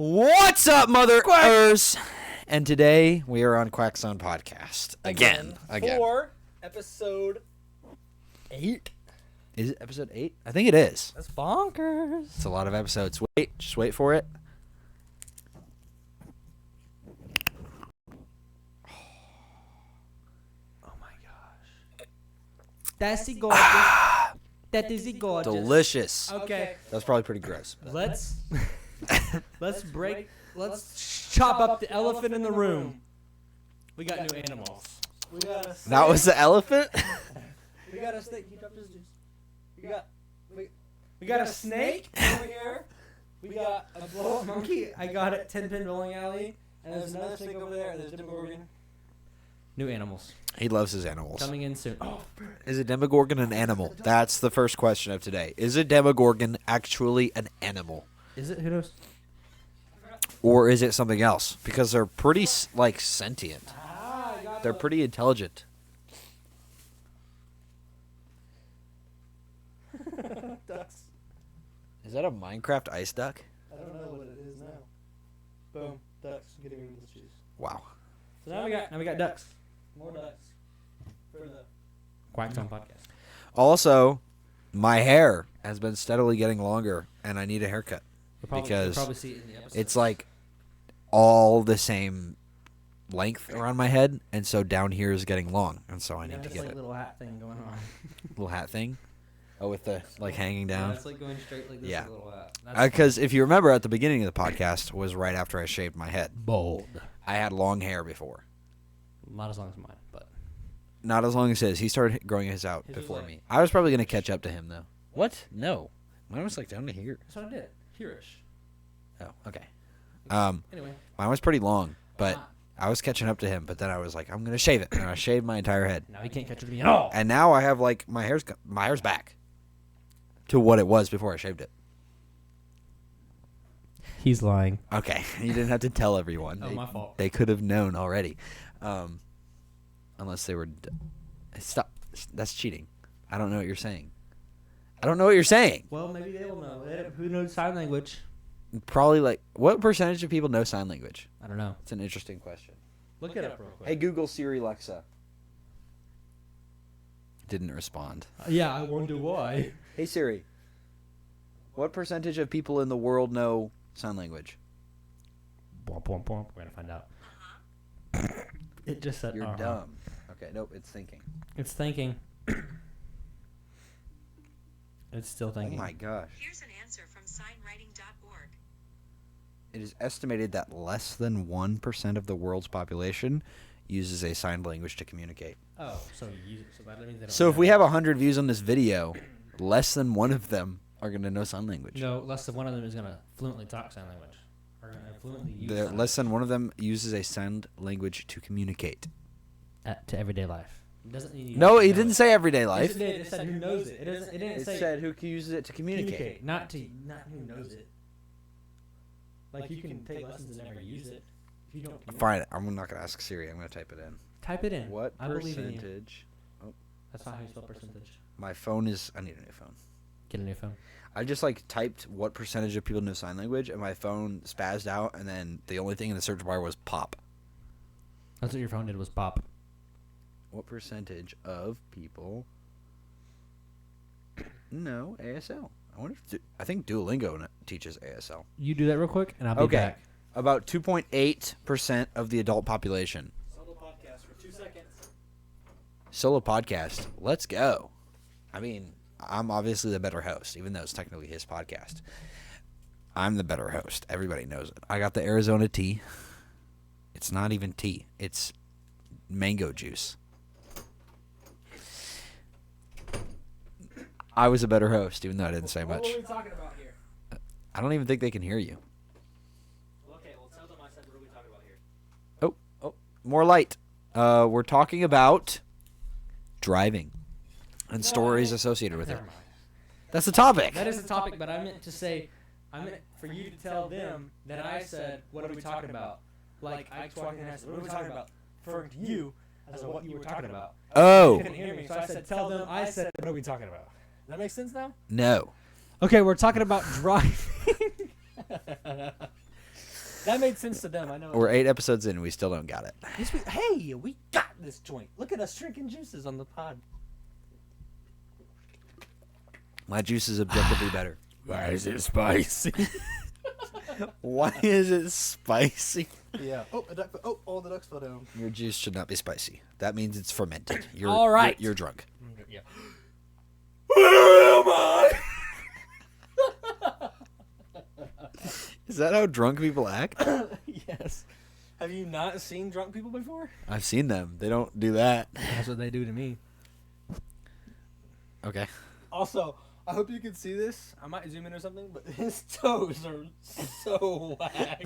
What's up, motherfuckers? And today we are on Quack Zone Podcast again. For episode 8. Is it episode 8? I think it is. That's bonkers. It's a lot of episodes. Just wait for it. Oh my gosh. That's gorgeous. That is gorgeous. Delicious. Okay. That's probably pretty gross. Let's chop up the elephant in the room. We got new animals. We got a snake. That was the elephant? We got a snake. He dropped his juice. We got a snake over here. We got a blow-up monkey. I got it 10-pin bowling alley. And there's another snake over there. And there's Demogorgon. New animals. He loves his animals. Coming in soon. Oh, Is a Demogorgon an animal? That's the first question of today. Is a Demogorgon actually an animal? is it? Who knows? Or is it something else? Because they're pretty, sentient. They're pretty intelligent. Ducks. Is that a Minecraft ice duck? I don't know what it is now. Boom. Ducks. Getting rid of this cheese. Wow. So now we got ducks. More ducks. For the Quack Zone Podcast. Also, my hair has been steadily getting longer, and I need a haircut. Because you'll probably see it in the episode. it's like all the same length around my head, and so down here is getting long, and so I need to get like it. Little hat thing going on. Little hat thing. Oh, with the hanging Yeah, down. it's like going straight like this. Yeah. With a little hat. Because if you remember, at the beginning of the podcast was right after I shaved my head. bold. I had long hair before. Not as long as mine, but Not as long as his. He started growing his out His was before like- me. I was probably going to catch up to him, though. What? No. Mine was like down to here. that's what I did. Hereish. Oh, okay. Anyway. Mine was pretty long, but I was catching up to him. But then I was like, I'm going to shave it. And I shaved my entire head. Now he can't catch me at all. And now I have, like, my hair's back to what it was before I shaved it. He's lying. Okay. You didn't have to tell everyone. Oh, my fault. They could have known already. Unless they were... Stop. That's cheating. I don't know what you're saying. I don't know what you're saying. Well, maybe they will know. Who knows sign language? Probably, like... What percentage of people know sign language? I don't know. It's an interesting question. Look it up real quick. Hey, Google, Siri, Alexa. Didn't respond. Yeah, I wonder why. Hey, Siri. What percentage of people in the world know sign language? We're gonna find out. It just said You're dumb. Okay, nope, it's thinking. It's thinking. It's still thinking. Oh my gosh. Here's an answer from signwriting.org. It is estimated that less than 1% of the world's population uses a signed language to communicate. Oh, so you use it. So that means they don't. So if we have 100 views on this video, less than one of them are going to know sign language. No, less than one of them is gonna fluently talk sign language. Or gonna fluently use sign Less than one of them uses a signed language to communicate. to everyday life. It doesn't need. No, he didn't say everyday life. It did. It said who knows it. It didn't It say said who uses it to communicate. Not who knows it. Like you can take lessons and never use it. If you don't. Fine, I'm not going to ask Siri. I'm going to type it in. Type it in. What I believe in you. percentage? Oh, That's not how you spell percentage. my phone is... I need a new phone. Get a new phone. I just typed what percentage of people know sign language, and my phone spazzed out, and then the only thing in the search bar was pop. That's what your phone did was pop. What percentage of people know ASL? I think Duolingo teaches ASL. You do that real quick, and I'll be Okay. back. About 2.8% of the adult population. Solo podcast for 2 seconds. Solo podcast. Let's go. I mean, I'm obviously the better host, even though it's technically his podcast. I'm the better host. Everybody knows it. I got the Arizona tea. It's not even tea. It's mango juice. I was a better host, even though I didn't say much. What are we talking about here? I don't even think they can hear you. Okay, well tell them I said what are we talking about here. Oh, more light. We're talking about driving and stories associated with it. Never mind. That's the topic. That is the topic, but I meant for you to tell them that I said, what are we talking about? Like, Ike's walking in and I said, what are we talking about? Referring to you as to what you were talking about. Oh. You couldn't hear me, so I said, tell them I said, what are we talking about? Does that make sense now? No. Okay, we're talking about driving. That made sense to them. I know. We're 8 episodes in and we still don't got it. Hey, we got this joint. Look at us drinking juices on the pod. My juice is objectively better. Why is it spicy? Why is it spicy? Yeah. Oh, all the ducks fell down. Your juice should not be spicy. That means it's fermented. You're, All right. You're drunk. Yeah. Where am I? Is that how drunk people act? Yes. Have you not seen drunk people before? I've seen them. They don't do that. That's what they do to me. Okay. Also, I hope you can see this. I might zoom in or something, but his toes are so whack.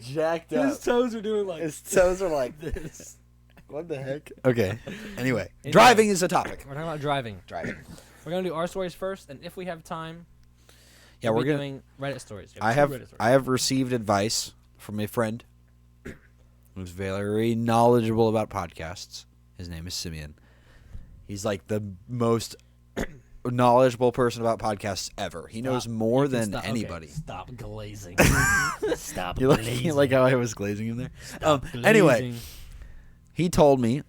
Jacked His toes are doing like His toes are like this. What the heck? Okay. Anyway, driving is a topic. We're talking about driving. Driving. We're gonna do our stories first, and if we have time, Yeah, we'll we're be gonna. doing Reddit stories. I have received advice from a friend who's very knowledgeable about podcasts. His name is Simeon. He's like the most knowledgeable person about podcasts ever. He knows more than anybody. Okay. Stop glazing. Stop You like how I was glazing him there? Anyway, he told me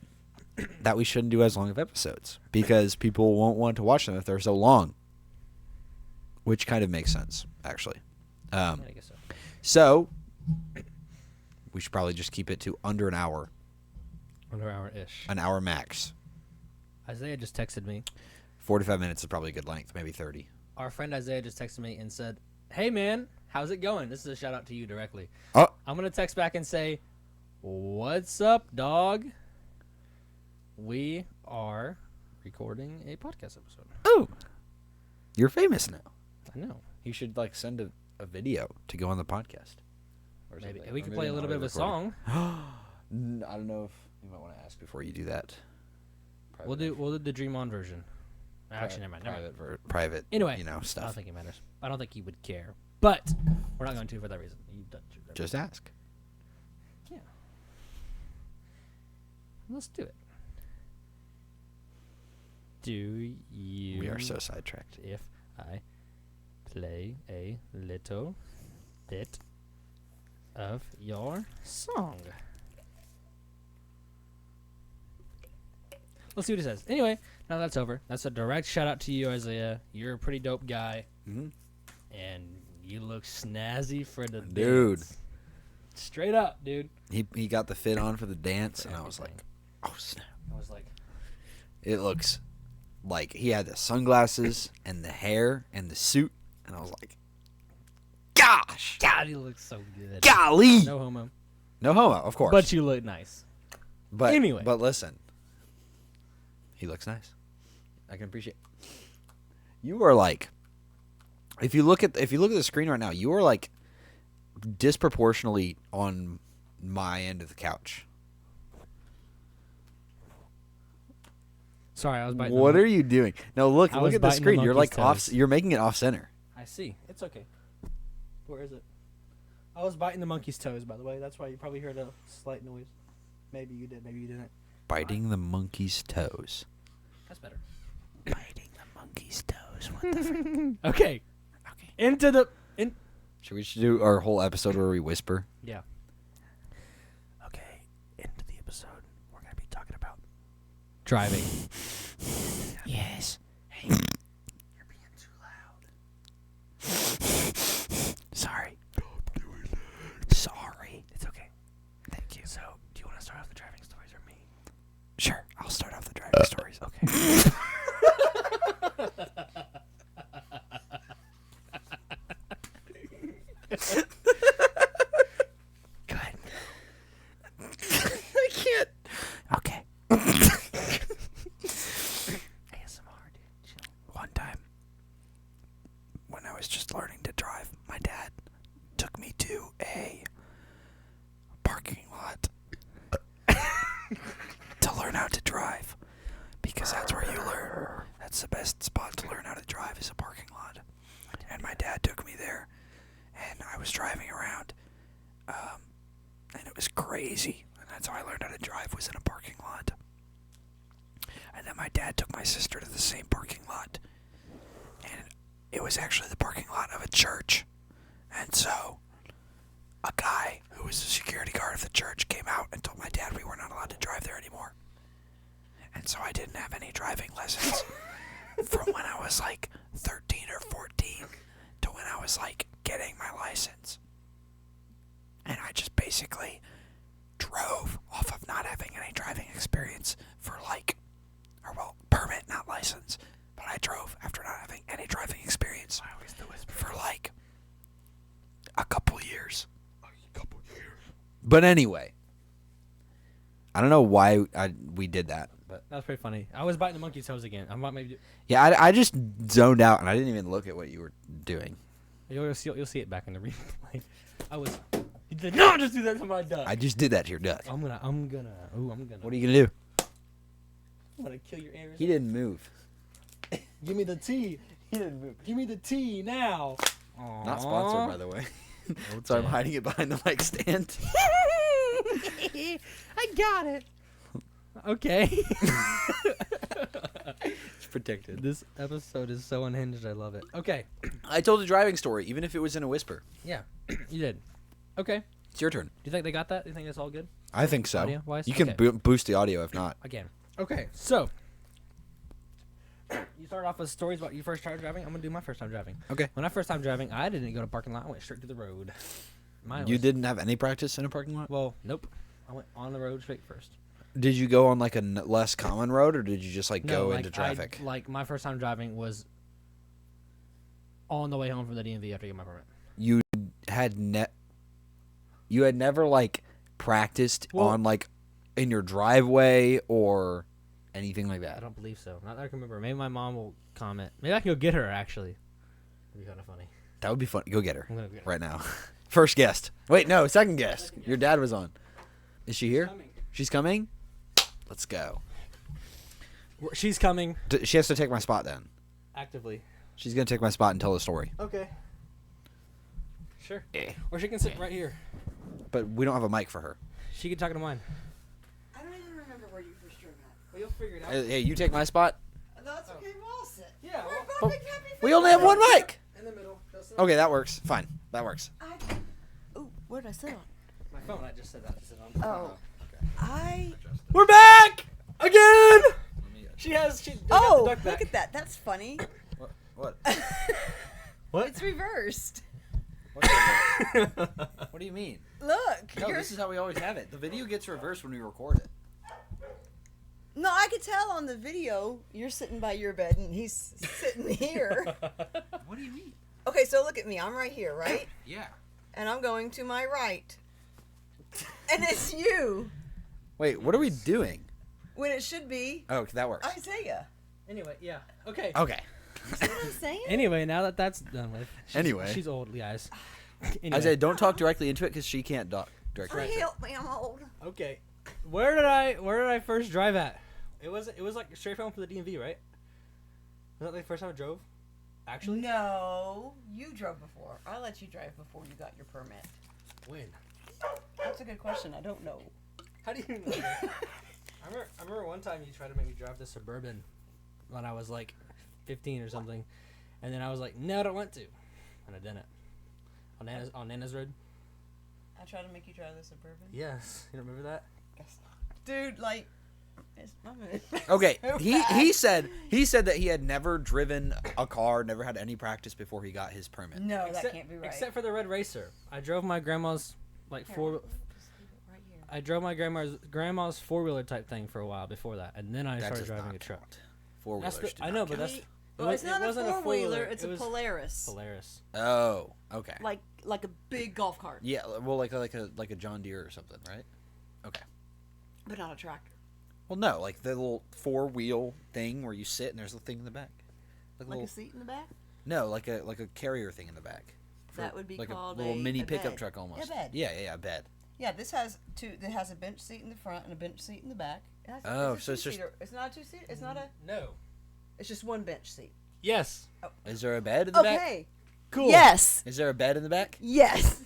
that we shouldn't do as long of episodes because people won't want to watch them if they're so long. Which kind of makes sense, actually. I guess so. So, we should probably just keep it to under an hour. Under hour-ish. An hour max. Isaiah just texted me. 45 minutes is probably a good length, maybe 30. Our friend Isaiah just texted me and said, "Hey, man, how's it going?" This is a shout-out to you directly. Oh. I'm going to text back and say, "What's up, dog? We are recording a podcast episode." Oh. You're famous now. I know. You should like send a video to go on the podcast. Or Maybe something. we Or can maybe play a not little bit of a recording. song. I don't know if you might want to ask before you do that. We'll do the Dream On version. Actually, never mind. Private. Anyway, you know, I don't stuff. think it matters. I don't think he would care. But we're not going to for that reason. You've done that. Just ask. Yeah. Let's do it. Do you? We are so sidetracked. If I play a little bit of your song. Let's see what it says. Anyway, now that's over. That's a direct shout out to you, Isaiah. You're a pretty dope guy, Mm-hmm. and you look snazzy for the Dude. dance. Straight up, dude. He got the fit on for the dance, and I was like, oh snap! I was like, It looks like he had the sunglasses and the hair and the suit, and I was like, gosh, God, he looks so good. golly, No homo. no homo, of course. But you look nice. But anyway. but listen, he looks nice. I can appreciate. You are like, if you look at the screen right now, you are like disproportionately on my end of the couch. Sorry, I was biting. What are you doing? No, look I at was the biting the screen. You're monkey's like off. toes. You're making it off center. I see. It's okay. Where is it? I was biting the monkey's toes, by the way. That's why you probably heard a slight noise. Maybe you did. Maybe you didn't. Biting the monkey's toes. That's better. Biting the monkey's toes. What the frick? Okay. Okay. Into the Should we do our whole episode where we whisper? Yeah. Okay. Into the episode. We're gonna be talking about driving. Yes. Hey, you're being too loud. Sorry. Sorry. It's okay. Thank you. So, do you want to start off the driving stories or me? Sure. I'll start off the driving stories. Okay. Go ahead. I can't. Okay. ASMR, dude. Chill. One time, when I was just learning to drive, my dad took me to a parking lot to learn how to drive. Because that's where you learn. That's the best spot to learn how to drive is a parking lot. And my dad took me there, and I was driving around, and it was crazy. And that's how I learned how to drive, was in a parking lot. And then my dad took my sister to the same parking lot, and it was actually the parking lot of a church. And so church came out and told my dad we were not allowed to drive there anymore. And so I didn't have any driving lessons from when I was like 13 or 14 to when I was like getting my license. And I just basically drove off of not having any driving experience for permit, not license. But I drove after not having any driving experience for like a couple years. But anyway, I don't know why we did that. But That was pretty funny. I was biting the monkey's toes again. I might maybe. yeah, I just zoned out and I didn't even look at what you were doing. You'll see it back in the replay. I was. You did not just do that to my duck. I just did that to your duck. I'm gonna. What are you gonna do? I'm gonna kill your ears. He didn't move. Give me the tea. He didn't move. Give me the tea now. Not sponsored, by the way. So I'm hiding it behind the mic stand. I got it. Okay. It's protected. This episode is so unhinged. I love it. Okay. I told a driving story, even if it was in a whisper. Yeah, you did. Okay. It's your turn. Do you think they got that? Do you think that's all good? I think so. Audio-wise? You can Okay. boost the audio if not. Again. Okay, so you started off with stories about your first time driving. I'm gonna do my first time driving. Okay. When I first time driving, I didn't go to parking lot. I went straight to the road. You didn't have any practice in a parking lot? Well, nope. I went on the road straight first. Did you go on like a less common road, or did you just like go into traffic? My first time driving was on the way home from the DMV after I got my permit. You had never like practiced on like in your driveway or anything like I that. don't believe so. Not that I can remember. Maybe my mom will comment. Maybe I can go get her. Actually, it'd be kind of funny. That would be fun. Go get her I'm gonna go get her. right now. First guest. Wait, no, second guest. Your dad was on. Is she here? She's coming? Let's go. She's coming. She has to take my spot then. Actively. She's going to take my spot and tell the story. Okay. Sure. Or she can sit right here. But we don't have a mic for her. She can talk to mine. I don't even remember where you first drove at. Well, you'll figure it out. Hey, you take my spot? That's okay, we'll all sit. Yeah, We're well- both big happy We only have one mic. In the middle. Okay, that works. Fine. That works. Oh, where did I sit on? My phone. I just said that to sit on. Oh. We're back again. She has. She. Oh, look at that. That's funny. What? What? It's reversed. What do you mean? Look. No, this is how we always have it. The video gets reversed when we record it. No, I could tell on the video you're sitting by your bed and he's sitting here. What do you mean? Okay, so look at me. I'm right here, right? Yeah. And I'm going to my right. And it's you. Wait, what are we doing? When it should be Oh, that works. Isaiah. Anyway, yeah. Okay. Okay. You see what I'm saying? Anyway, now that that's done with. She's old, guys. Anyway. Isaiah, don't talk directly into it because she can't talk Oh, directly. help me, I'm old. Okay. Where did I first drive at? It was like straight home from the DMV, right? Was that the first time I drove? Actually? No, you drove before. I let you drive before you got your permit. When? That's a good question. I don't know. How do you know that? I remember one time you tried to make me drive the Suburban when I was like 15 or something, and then I was like, no, I don't want to, and I didn't. On Nana's Road. I tried to make you drive the Suburban. Yes, you don't remember that? Guess not. Dude, like, it's not moving. Okay, So he fast. said that he had never driven a car, never had any practice before he got his permit. No, that can't be right. Except for the Red Racer. I drove my grandma's like Here, four. just leave it right here. I drove my grandma's 4-wheeler type thing for a while before that, and then I That started does driving not a truck. count. Four That's wheelers. I know, but that's Well, it's not a wasn't four-wheeler. four-wheeler, It's it a was Polaris. Polaris. Oh, okay. Like a big golf cart, Yeah, well, like a John Deere or something, right? Okay. but not a tractor. Well, no, like the little 4-wheel thing where you sit and there's a thing in the back. Like a seat in the back. No, like a carrier thing in the back. That would be like called a little mini a pickup bed. truck almost. Yeah, bed. Yeah, a bed. Yeah, this has two. It has a bench seat in the front and a bench seat in the back. Oh, so it's just- It's not a two-seater. It's not a. No. It's just one bench seat. Yes. Is there a bed in the back? Okay. Cool. Yes. Is there a bed in the back? Yes.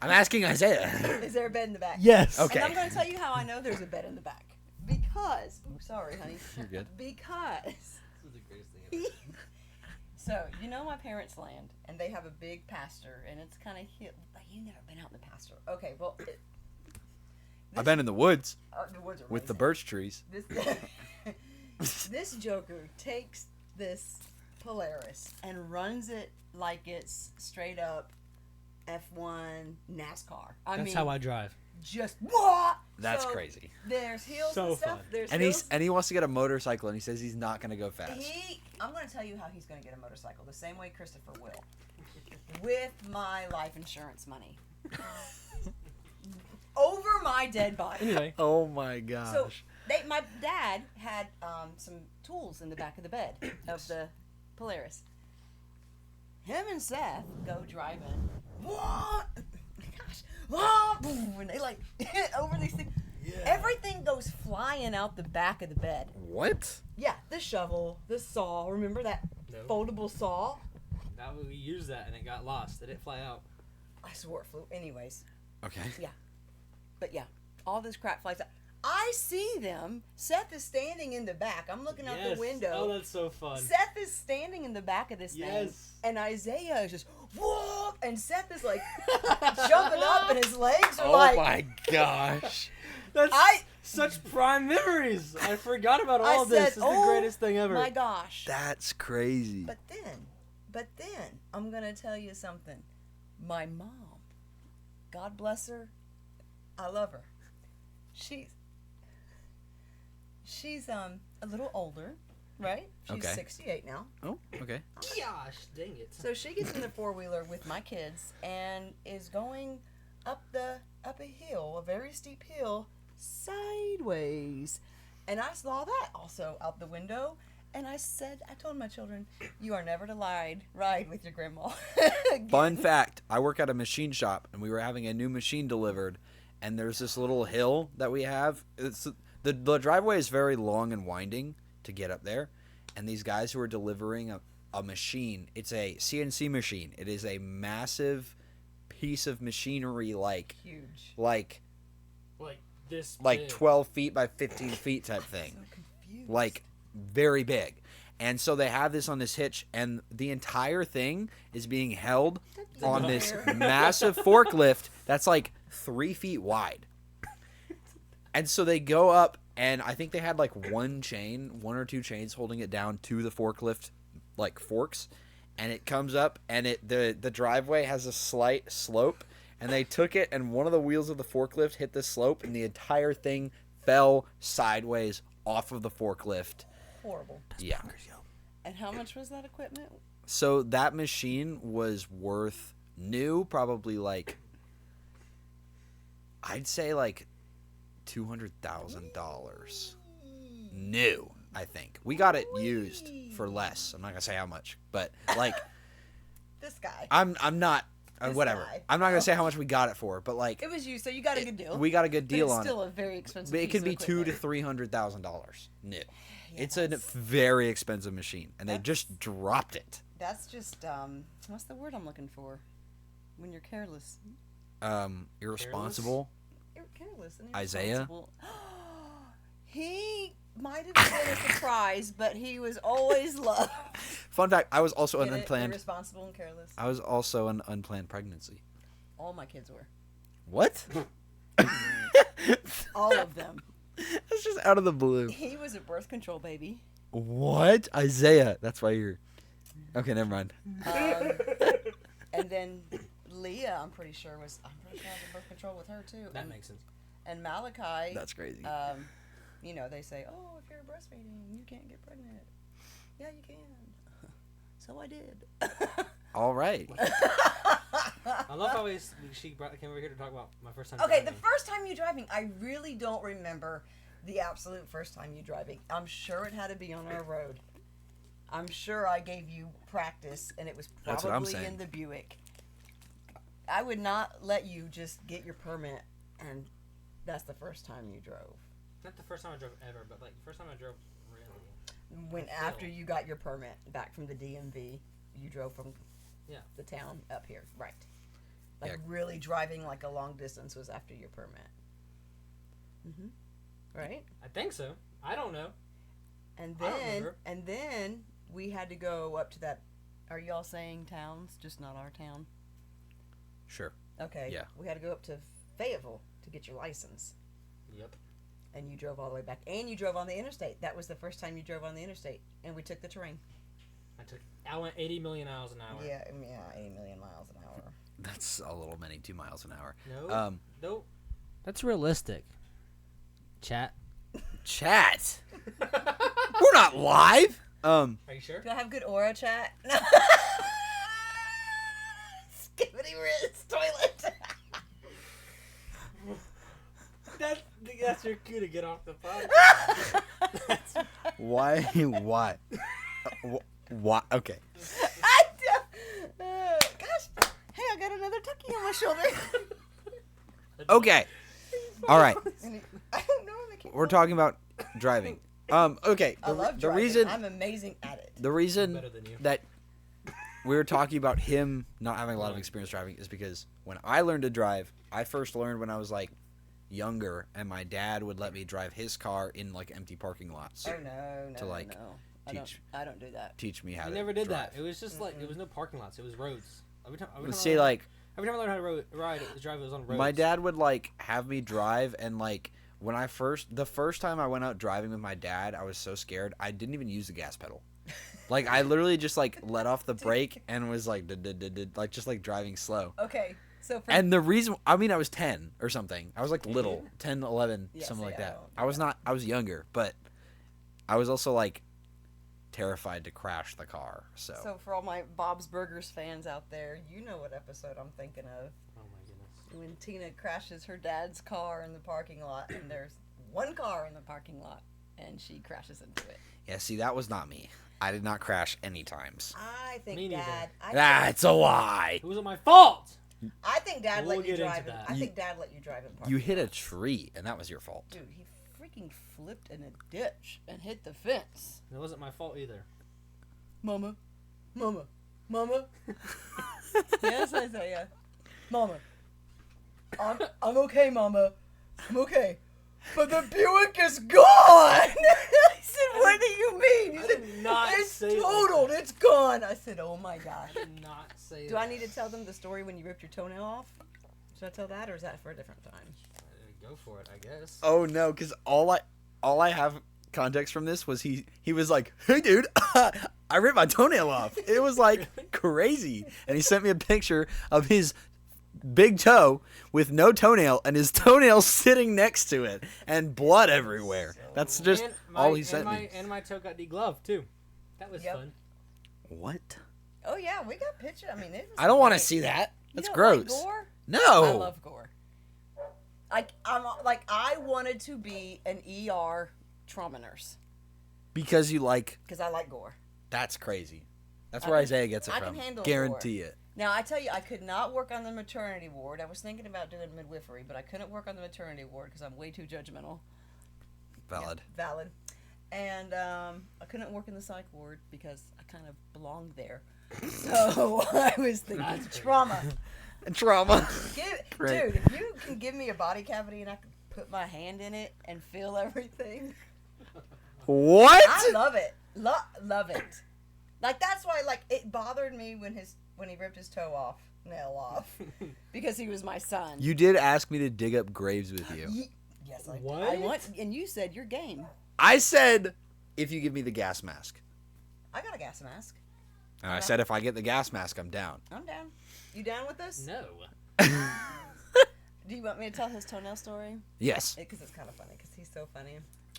I'm asking Isaiah. Is there a bed in the back? Yes. Okay. And I'm going to tell you how I know there's a bed in the back. Because. Oh, sorry, honey. You're good. Because. This is the greatest thing ever. So, you know my parents' land, and they have a big pasture, and it's kind of hill. You've never been out in the pasture. Okay, well, I've been in the woods The woods are with the amazing. birch trees. This Joker takes this Polaris and runs it like it's straight up F1 NASCAR. That's how I drive. Just what? That's crazy. There's hills So and stuff. fun. There's And hills. he wants to get a motorcycle, and he says he's not going to go fast. I'm going to tell you how he's going to get a motorcycle the same way Christopher will, with my life insurance money. Over my dead body. Anyway, Oh my gosh. So my dad had some tools in the back of the bed of the Polaris. Him and Seth go driving. What? Gosh. Whoa, boom, and they like hit over these things. Yeah. Everything goes flying out the back of the bed. What? Yeah, the shovel, the saw. Remember that No. foldable saw? that we used that and it got lost. It didn't fly out. I swore it flew. Anyways, Okay. but yeah, all this crap flies out. I see them. Seth is standing in the back. I'm looking out the window. Oh, that's so fun. Seth is standing in the back of this thing, Yes. and Isaiah is just whoa, and Seth is like jumping up, and his legs are Oh like. my gosh. That's I- such prime memories. I forgot about I all this. said, This is "Oh the greatest thing ever. My gosh! That's crazy. But then, I'm gonna tell you something. My mom, God bless her, I love her. She's a little older, right? She's Okay. 68 now. Oh, okay. Gosh, dang it. So she gets in the four-wheeler with my kids and is going up a hill, a very steep hill, sideways. And I saw that also out the window. And I told my children, you are never to ride with your grandma. Fun fact, I work at a machine shop, and we were having a new machine delivered, and there's this little hill that we have. The driveway is very long and winding to get up there, and these guys who are delivering a machine, it's a CNC machine. It is a massive piece of machinery, Huge. like This. like big. 12 feet by 15 feet type thing. So confused. Like very big. And so they have this on this hitch, and the entire thing is being held on this massive forklift that's like 3 feet wide. And so they go up, and I think they had like one or two chains holding it down to the forklift, like forks, and it comes up, and the driveway has a slight slope, and they took it, and one of the wheels of the forklift hit the slope, and the entire thing fell sideways off of the forklift. Horrible. Yeah. And how much was that equipment? So that machine was worth new, probably like, I'd say like $200,000 new. I think we got it used for less. I'm not gonna say how much, but like, This guy. I'm not This whatever. guy. I'm not gonna say how much we got it for, but like, It was you, so you got a good deal. we got a good But deal it's on still it. a very expensive But it piece could of be $200,000 to equipment. $300,000 new. Yeah, It's a that's- very expensive machine, and they That's- just dropped it. That's just what's the word I'm looking for? When you're careless. Irresponsible. You're careless and Isaiah? irresponsible. He might have been a surprise, but he was always loved. Fun fact: I was also an Get it? unplanned. Irresponsible and careless. I was also an unplanned pregnancy. All my kids were. What? All of them. That's just out of the blue. He was a birth control baby. What? Isaiah. That's why you're. Okay, never mind. And then Leah, I'm pretty sure was birth control with her too. That makes sense. And Malachi. That's crazy. You know, they say, oh, if you're breastfeeding, you can't get pregnant. Yeah, you can. So I did. All right. I love how she came over here to talk about my first time. Okay, the driving. first time you driving, I really don't remember the absolute first time you driving. I'm sure it had to be on our road. I'm sure I gave you practice, and it was That's what I'm probably saying. in the Buick. I would not let you just get your permit, and that's the first time you drove. Not the first time I drove ever, but like the first time I drove really. When after you got your permit back from the DMV, you drove from the town up here, right? Like Yeah. really driving like a long distance was after your permit. Right? I think so. I don't know. And I don't then remember. we had to go up to that. Are y'all saying towns, just not our town? Sure. Okay. Yeah. We had to go up to Fayetteville to get your license. Yep. And you drove all the way back. And you drove on the interstate. That was the first time you drove on the interstate. And we took the terrain. I went 80 million miles an hour. Yeah, 80 million miles an hour. That's a little many, 2 miles an hour. No. Nope. That's realistic. Chat. Chat. We're not live. Are you sure? Do I have good aura, chat? Skibbity Riz toilet. That's your cue to get off the phone. Why? Why? Why? Okay. Gosh. Hey, I got another tucky on my shoulder. Okay. All right. I don't know. We're talking about driving. Okay. I love The driving. reason I'm amazing at it. the reason Better than you. that we were talking about him not having a lot of experience driving is because when I learned to drive, I first learned when I was like younger, and my dad would let me drive his car in like empty parking lots. Oh no, to, like, no. I don't do that. Teach me how I to never did drive. that. It was just like there was no parking lots. It was roads. Every time I See, like I learned how to drive, it was on roads. my dad would like have me drive, and like when the first time I went out driving with my dad, I was so scared I didn't even use the gas pedal. Like I literally just like let off the brake and was like like just like driving slow. Okay, so for And the reason, I mean, I was 10 or something. I was like little, 10, 11, Yeah, something see, like I that. don't- I was younger, but I was also like terrified to crash the car. So for all my Bob's Burgers fans out there, you know what episode I'm thinking of. Oh my goodness. When Tina crashes her dad's car in the parking lot, and there's one car in the parking lot, and she crashes into it. Yeah, see, that was not me. I did not crash any times. I think Me neither. That's a lie. It wasn't my fault. I think Dad We'll let you get into drive. that. I think Dad let you drive in parking You hit a lots. tree, and that was your fault. Dude, he freaking flipped in a ditch and hit the fence. It wasn't my fault either. Mama. Yes, I say yeah. Mama. I'm okay, Mama. I'm okay. But the Buick is gone! I said, what do you mean? He I said, did not it's say it like totaled. that. It's gone. I said, oh my gosh. I did not say Do that. I need to tell them the story when you ripped your toenail off? Should I tell that, or is that for a different time? Go for it, I guess. Oh no, because all I have context from this was he was like, hey dude, I ripped my toenail off. It was like crazy, and he sent me a picture of his big toe with no toenail and his toenail sitting next to it and blood everywhere. That's just And all he sent me. And my toe got degloved too. That was Yep. fun. What? Oh yeah, we got pictures. I mean, it was I don't want to great. see that. You That's don't gross. Like gore? No. I love gore. I wanted to be an ER trauma nurse Because you like. because I like gore. That's crazy. That's I where can- Isaiah gets it I from. can handle Guarantee it. Now I tell you, I could not work on the maternity ward. I was thinking about doing midwifery, but I couldn't work on the maternity ward because I'm way too judgmental. Valid. Yeah, valid. And I couldn't work in the psych ward because I kind of belonged there. So I was thinking trauma. Trauma. Great. Dude, if you can give me a body cavity and I can put my hand in it and feel everything, What? I love it. Love it. Like that's why, like, it bothered me when he ripped his nail off, because he was my son. You did ask me to dig up graves with you. Yes, I What? I want, and you said you're game. I said, if you give me the gas mask. I got a gas mask. And I said, if I get the gas mask, I'm down. I'm down. You down with this? No. Do you want me to tell his toenail story? Yes. Because it's kind of funny. Because he's so funny.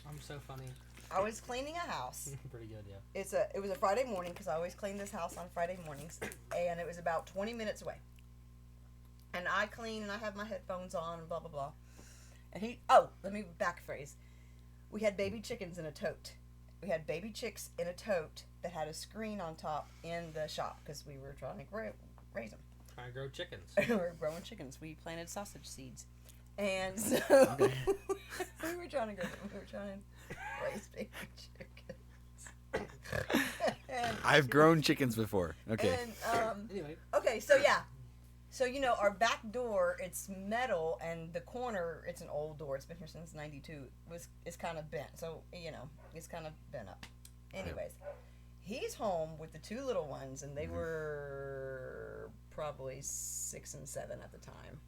I'm so funny. I was cleaning a house. Pretty good, yeah. It was a Friday morning because I always clean this house on Friday mornings, and it was about 20 minutes away. And I clean and I have my headphones on and blah blah blah. And let me backphrase. We had baby chickens in a tote. We had baby chicks in a tote that had a screen on top in the shop because we were trying to raise them. Trying to grow chickens. We were growing chickens. We planted sausage seeds, and so we were trying to raise baby chickens. And- I've grown chickens before. Okay. And Anyway. okay, so yeah. So, our back door, it's metal, and the corner, it's an old door. It's been here since 92. It's kind of bent. So, it's kind of bent up. Anyways, he's home with the two little ones, and they were probably 6 and 7 at the time.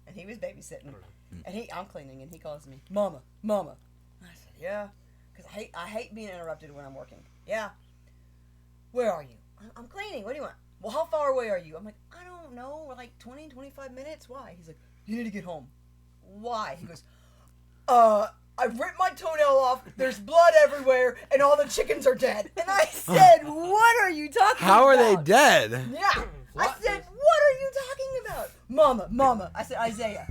and he was babysitting. I don't know. And I'm cleaning, and he calls me, Mama, Mama. I said, yeah, because I hate being interrupted when I'm working. Yeah. Where are you? I'm cleaning. What do you want? Well, how far away are you? I'm like, I don't know. We're like 20, 25 minutes. Why? He's like, you need to get home. Why? He goes, I ripped my toenail off, there's blood everywhere, and all the chickens are dead. And I said, what are you talking about? How are they dead? Yeah. I said, what are you talking about? Mama, Mama. I said, Isaiah.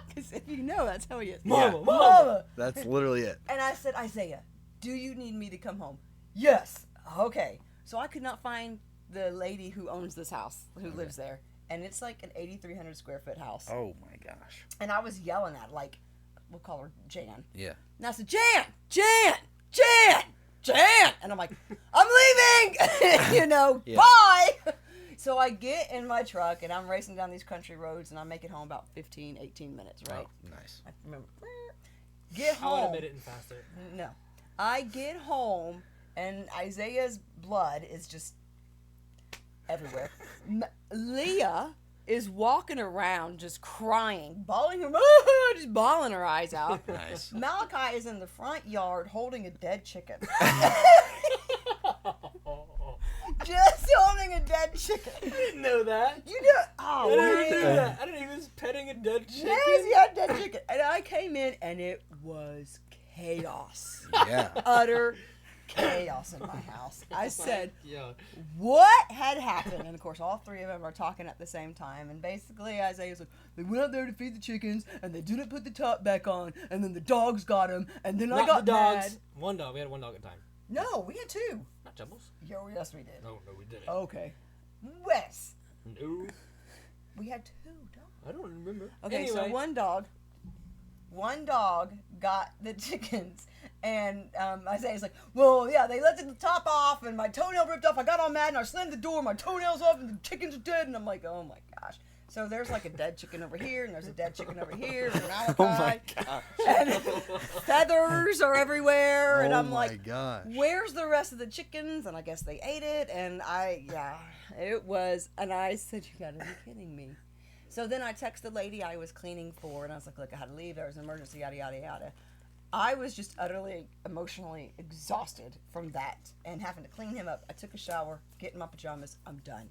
Because if you know, that's how he is. Mama, Yeah. Mama. That's literally it. And I said, Isaiah, do you need me to come home? Yes. Okay. So I could not find the lady who owns this house, who lives there. And it's like an 8,300 square foot house. Oh my gosh. And I was yelling at her, like, we'll call her Jan. Yeah. And I said, Jan! Jan! Jan! Jan! And I'm like, I'm leaving! You know, Yeah. bye! So I get in my truck, and I'm racing down these country roads, and I make it home about 15, 18 minutes, right? Oh, nice. I remember. Get I would have home. made it in faster. No. I get home, and Isaiah's blood is just everywhere. Leah is walking around just crying, bawling her, just bawling her eyes out. Nice. Malachi is in the front yard holding a dead chicken. Just holding a dead chicken. I didn't know that. You know, I oh, didn't know man. that. I didn't even was petting a dead chicken. Yes, he had dead chicken. And I came in, and it was chaos. Yeah. Utter chaos in my house. I said, Yeah. what had happened? And of course, all three of them are talking at the same time. And basically, Isaiah's like, they went out there to feed the chickens, and they didn't put the top back on, and then the dogs got him, and then I Not got the dogs. mad. One dog. We had one dog at a time. No, we had two. Not Jumbles. Yes, we did. No, we didn't. Okay. Wes. No. We had two dogs. I don't remember. Okay, Anyway. so one dog got the chickens, and Isaiah's like, well, yeah, they left the top off, and my toenail ripped off. I got all mad, and I slammed the door, my toenail's off, and the chickens are dead. And I'm like, oh my gosh. So there's like a dead chicken over here, and there's a dead chicken over here, and Malachi, Oh my gosh. and feathers are everywhere, and Oh I'm my like, gosh. where's the rest of the chickens? And I guess they ate it, and it was, and I said, you gotta be kidding me. So then I texted the lady I was cleaning for, and I was like, look, I had to leave, there was an emergency, yada, yada, yada. I was just utterly emotionally exhausted from that, and having to clean him up. I took a shower, get in my pajamas, I'm done.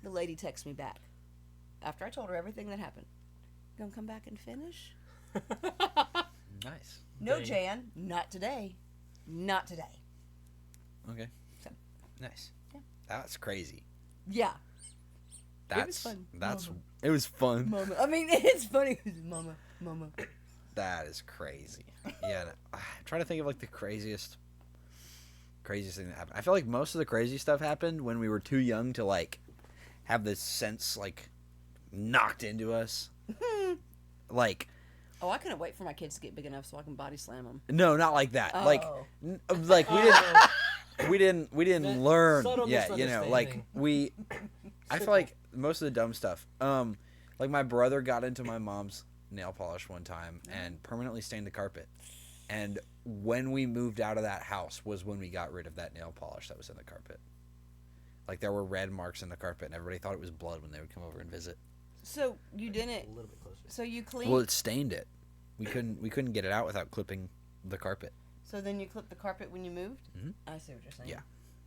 The lady texts me back, after I told her everything that happened. You gonna come back and finish? Nice. No, Dang. Jan, not today. Not today. Okay. So. Nice. Yeah. That's crazy. Yeah. That's was fun. That's Mama. it was fun. Mama. I mean, it's funny. Mama. That is crazy. Yeah. I'm trying to think of like the craziest thing that happened. I feel like most of the crazy stuff happened when we were too young to like have this sense like knocked into us. Like Oh, I couldn't wait for my kids to get big enough so I can body slam them. no, not like that. Oh. Like we didn't That learn subtle yet, you know, like I feel like most of the dumb stuff. Like my brother got into my mom's nail polish one time and permanently stained the carpet. And when we moved out of that house was when we got rid of that nail polish that was in the carpet. Like there were red marks in the carpet and everybody thought it was blood when they would come over and visit. So you A didn't. little bit closer. So you cleaned. Well, it stained it. We couldn't get it out without clipping the carpet. So then you clipped the carpet when you moved. Mhm. I see what you're saying. Yeah.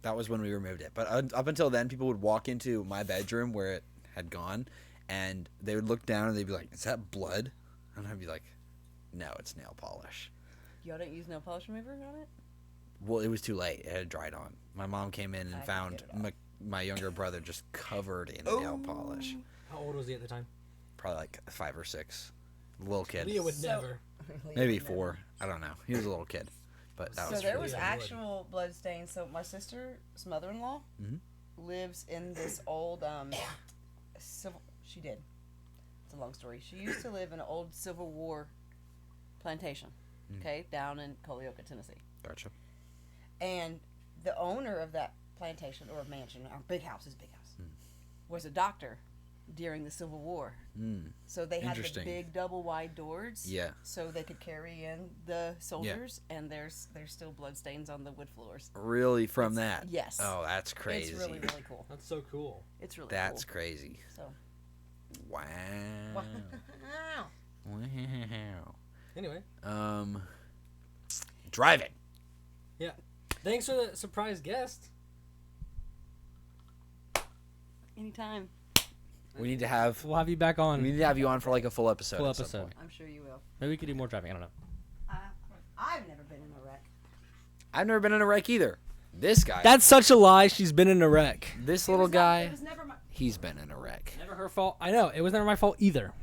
That was when we removed it. But up until then, people would walk into my bedroom where it had gone, and they would look down and they'd be like, "Is that blood?" And I'd be like, "No, it's nail polish." Y'all didn't use nail polish remover on it. Well, it was too late. It had dried on. My mom came in and I can found get it off. my younger brother just covered in nail polish. How old was he at the time? Probably like 5 or 6. Little kid. Leah would So- never. Maybe 4. I don't know. He was a little kid. But that So was there really was Yeah, actual blood stains. So my sister's mother-in-law Mhm. lives in this old civil. She did. It's a long story. She used to live in an old Civil War plantation. Okay, down in Colioca, Tennessee. Gotcha. And the owner of that plantation or mansion, our big house, was a doctor during the Civil War. Mm. So they had the Interesting. big double wide doors. Yeah. So they could carry in the soldiers, and there's still blood stains on the wood floors. Really from that? Yes. Oh, that's crazy. It's really, really cool. That's so cool. It's really That's cool. crazy. So, Wow. Wow. Wow. Anyway, Driving. yeah. Thanks for the surprise guest. Anytime. We need to have We'll have you back on. we need to have you on for like a full episode. Full at some episode. point. I'm sure you will. Maybe we could do more driving. I don't know. I've never been in a wreck. I've never been in a wreck either. This guy. That's such a lie. She's been in a wreck. This little guy. It was never my. He's been in a wreck. Never her fault. I know. It was never my fault either.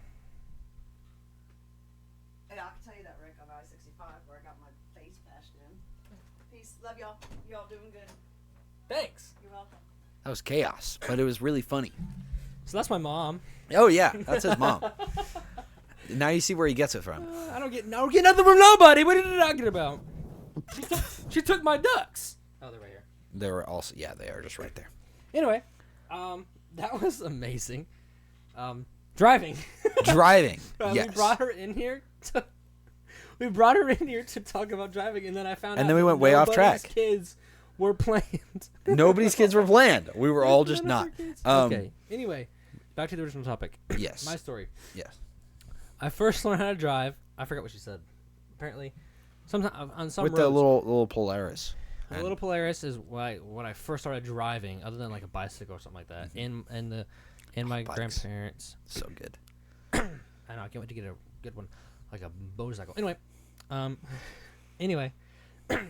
Yeah, I can tell you that wreck on I-65 where I got my face bashed in. Peace. Love y'all. Y'all doing good. Thanks. You're welcome. That was chaos, but it was really funny. So that's my mom. Oh yeah, that's his mom. Now you see where he gets it from. I don't get nothing from nobody. What are you talking about? She took my ducks. Oh, they're right here. They were also they are just right there. Anyway, that was amazing. Driving. Driving. We Yes. brought her in here. We brought her in here to talk about driving, and then I found out. And then we that went way off nobody's track. Kids were planned. Nobody's kids were planned. We were all just None of not. her kids. Um, Okay. Anyway, back to the original topic. Yes. My story. Yes. I first learned how to drive. I forgot what she said. Apparently, sometimes on some With roads, the little Polaris. the little Polaris is when I first started driving, other than like a bicycle or something like that. In my Bikes. grandparents. So good. I know. I can't wait to get a good one, like a motorcycle. Anyway, what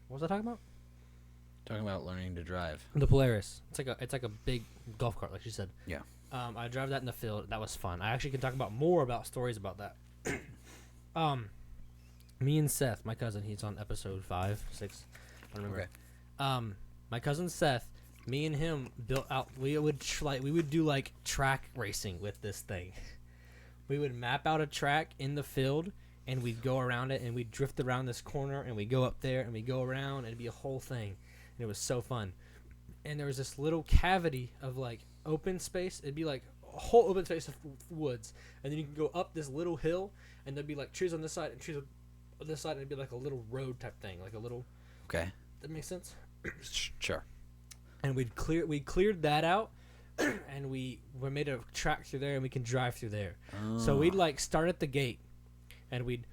was I talking about? Talking about learning to drive. The Polaris. It's like a big golf cart, like she said. Yeah. I drive that in the field. That was fun. I actually can talk about more about stories about that. Me and Seth, my cousin, he's on episode 5, 6, I don't remember. Okay. My cousin Seth, me and him built out. We would do like track racing with this thing. We would map out a track in the field, and we'd go around it, and we'd drift around this corner, and we go up there, and we go around, and it'd be a whole thing, and it was so fun. And there was this little cavity of like open space. It'd be like a whole open space of woods, and then you can go up this little hill, and there'd be like trees on this side and trees on this side, and it'd be like a little road type thing, like a little. Okay. That makes sense. Sure. And we cleared that out, and we made a track through there, and we can drive through there. So we'd like start at the gate, and we'd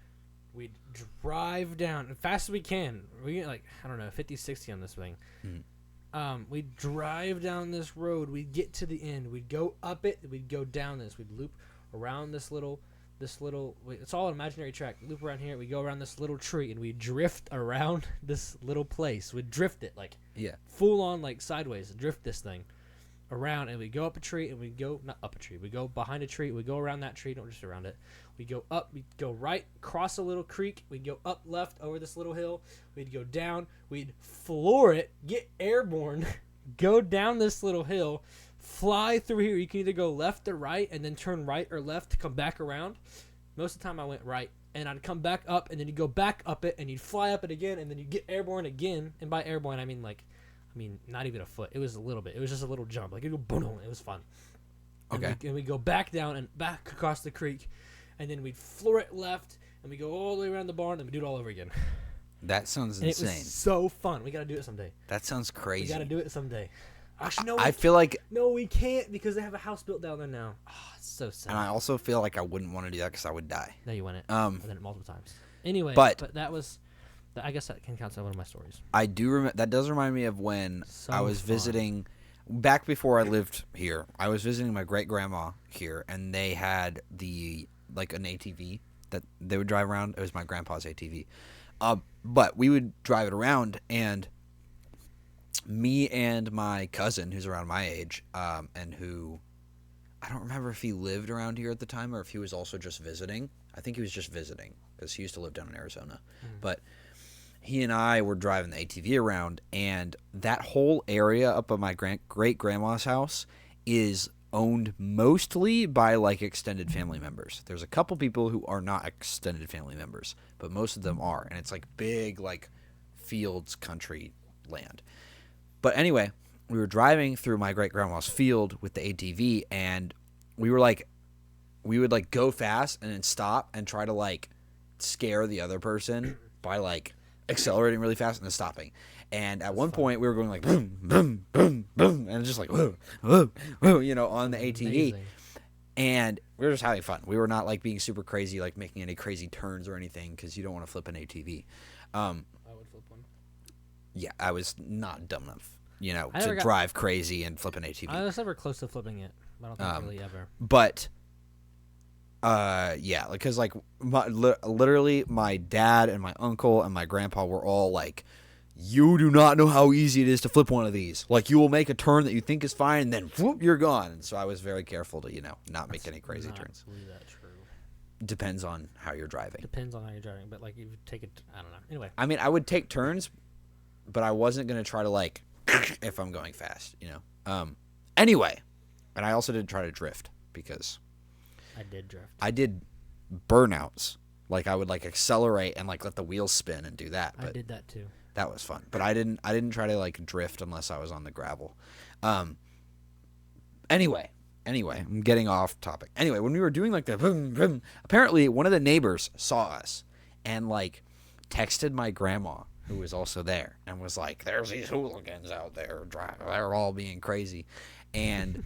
drive down as fast as we can. We get like, I don't know, 50, 60 on this thing. We'd drive down this road. We'd get to the end. We'd go up it. We'd go down this. We'd loop around this little. It's all an imaginary track. Loop around here. We go around this little tree, and we drift around this little place. We drift it like full on like sideways. Drift this thing around, and we go up a tree, and we go not up a tree. We go behind a tree. We go around that tree. Don't just around it. We go up. We go right, cross a little creek. We go up left over this little hill. We'd go down. We'd floor it, get airborne, go down this little hill, fly through here. You can either go left or right, and then turn right or left to come back around. Most of the time I went right, and I'd come back up, and then you'd go back up it, and you'd fly up it again, and then you'd get airborne again. And by airborne, I mean not even a foot. It was a little bit. It was just a little jump. Like, it'd go boom. It was fun. Okay. And we go back down and back across the creek, and then we'd floor it left, and we go all the way around the barn, and we do it all over again. That sounds And insane. it was so fun. We got to do it someday. That sounds crazy. We got to do it someday. Actually, no, I feel like, no, we can't because they have a house built down there now. Oh, it's so sad. and I also feel like I wouldn't want to do that because I would die. No, you wouldn't. Um, I've done it multiple times. Anyway, but that was, I guess that can count as one of my stories. I do that does remind me of when So I was fun. visiting back before I lived here. I was visiting my great grandma here, and they had an ATV that they would drive around. It was my grandpa's ATV, but we would drive it around, and me and my cousin, who's around my age, and who I don't remember if he lived around here at the time or if he was also just visiting. I think he was just visiting because he used to live down in Arizona, but. He and I were driving the ATV around, and that whole area up at my great-grandma's house is owned mostly by, like, extended family members. There's a couple people who are not extended family members, but most of them are, and it's, like, big, like, fields, country land. But anyway, we were driving through my great-grandma's field with the ATV, and we would, go fast and then stop and try to, like, scare the other person by, like, accelerating really fast and then stopping. And at one point we were going like boom, boom, boom, boom, and just like whoa, whoa, whoa, on the ATV. Amazing. And we were just having fun. We were not like being super crazy, like making any crazy turns or anything, because you don't want to flip an ATV. I would flip one. Yeah, I was not dumb enough, I to never drive crazy and flip an ATV. I was never close to flipping it. I don't think really ever. But, yeah, because like literally my dad and my uncle and my grandpa were all like, "You do not know how easy it is to flip one of these. Like, you will make a turn that you think is fine, and then whoop, you're gone." And so I was very careful to, not make any crazy turns. Not really that true. Depends on how you're driving. Depends on how you're driving, but like if you take it, I don't know. Anyway, I mean, I would take turns, but I wasn't gonna try to like if I'm going fast, Anyway, and I also did try to drift because I did drift. I did burnouts. Like I would like accelerate and like let the wheels spin and do that. But I did that too. that was fun. But I didn't try to like drift unless I was on the gravel. Anyway, I'm getting off topic. Anyway, when we were doing like the vroom, vroom, apparently one of the neighbors saw us and like texted my grandma, who was also there, and was like, "There's these hooligans out there driving. They're all being crazy." And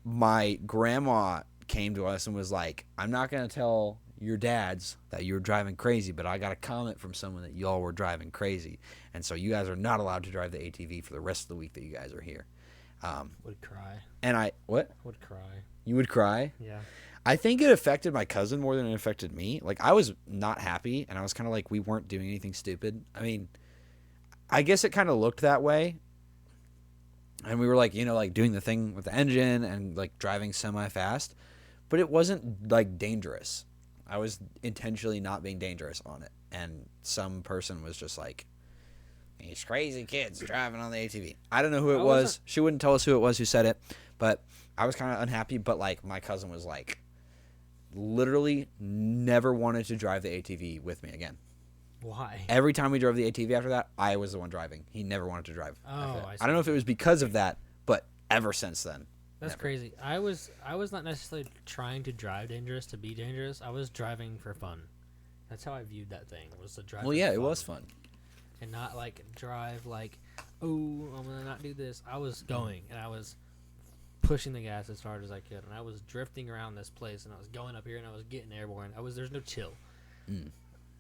my grandma came to us and was like, "I'm not going to tell your dads that you were driving crazy, but I got a comment from someone that y'all were driving crazy. And so you guys are not allowed to drive the ATV for the rest of the week that you guys are here." Would cry. And what? Would cry. You would cry? Yeah. I think it affected my cousin more than it affected me. Like, I was not happy, and I was kind of like, we weren't doing anything stupid. I mean, I guess it kind of looked that way. And we were like, like doing the thing with the engine and like driving semi-fast. But it wasn't like dangerous. I was intentionally not being dangerous on it. And some person was just like, "These crazy kids driving on the ATV." I don't know who it was. She wouldn't tell us who it was who said it. But I was kind of unhappy. But like my cousin was like, literally never wanted to drive the ATV with me again. Why? Every time we drove the ATV after that, I was the one driving. He never wanted to drive. Oh, I don't know if it was because of that, but ever since then. That's never. crazy. I was not necessarily trying to drive dangerous to be dangerous. I was driving for fun. That's how I viewed that thing. Was to drive. Well, yeah, it was fun. And not like drive like, "Oh, I'm gonna not do this." I was going and I was pushing the gas as hard as I could, and I was drifting around this place, and I was going up here, and I was getting airborne. There's no chill.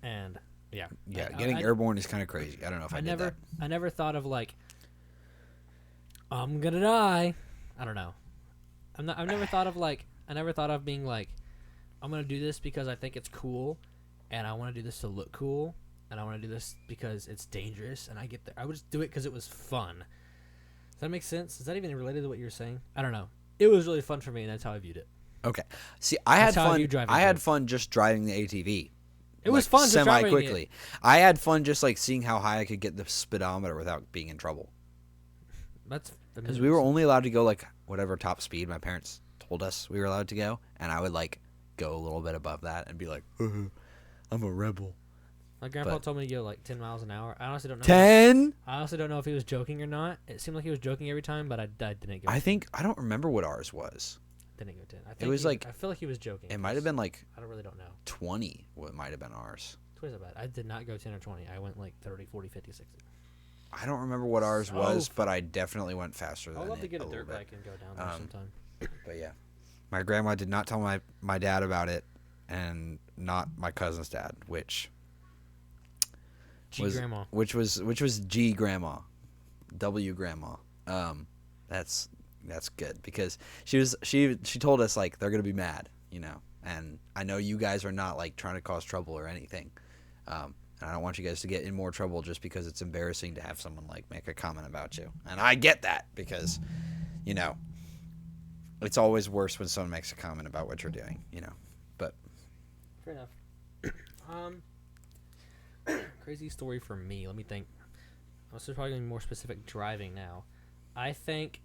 And yeah, getting airborne is kind of crazy. I don't know if I did that. I never thought of like, I'm gonna die. I don't know. I never thought of being like, I'm gonna do this because I think it's cool, and I want to do this to look cool, and I want to do this because it's dangerous, and I get there. I would just do it because it was fun. Does that make sense? Is that even related to what you're saying? I don't know. It was really fun for me, and that's how I viewed it. Okay. See, I had fun just driving the ATV. It was fun just driving semi-quickly. it. I had fun just like seeing how high I could get the speedometer without being in trouble. Because we were only allowed to go like whatever top speed my parents told us we were allowed to go, and I would like go a little bit above that and be like, "I'm a rebel." My grandpa told me to go like 10 miles an hour. I honestly don't know. 10? I honestly don't know if he was joking or not. It seemed like he was joking every time, but I didn't go. I don't remember what ours was. Didn't go 10. It was like, I feel like he was joking. It might have been like, I don't know. 20. What might have been ours. 20 is not bad. I did not go 10 or 20. I went like 30, 40, 50, 60. I don't remember what ours was, but I definitely went faster than it. I'd love to get a dirt bike and go down there sometime. But yeah, my grandma did not tell my dad about it, and not my cousin's dad, which was G grandma, W grandma. That's good because she told us like they're gonna be mad, and I know you guys are not like trying to cause trouble or anything. And I don't want you guys to get in more trouble just because it's embarrassing to have someone like make a comment about you. And I get that because, it's always worse when someone makes a comment about what you're doing, But fair enough. Crazy story for me. Let me think. This is probably gonna be more specific. Driving now. I think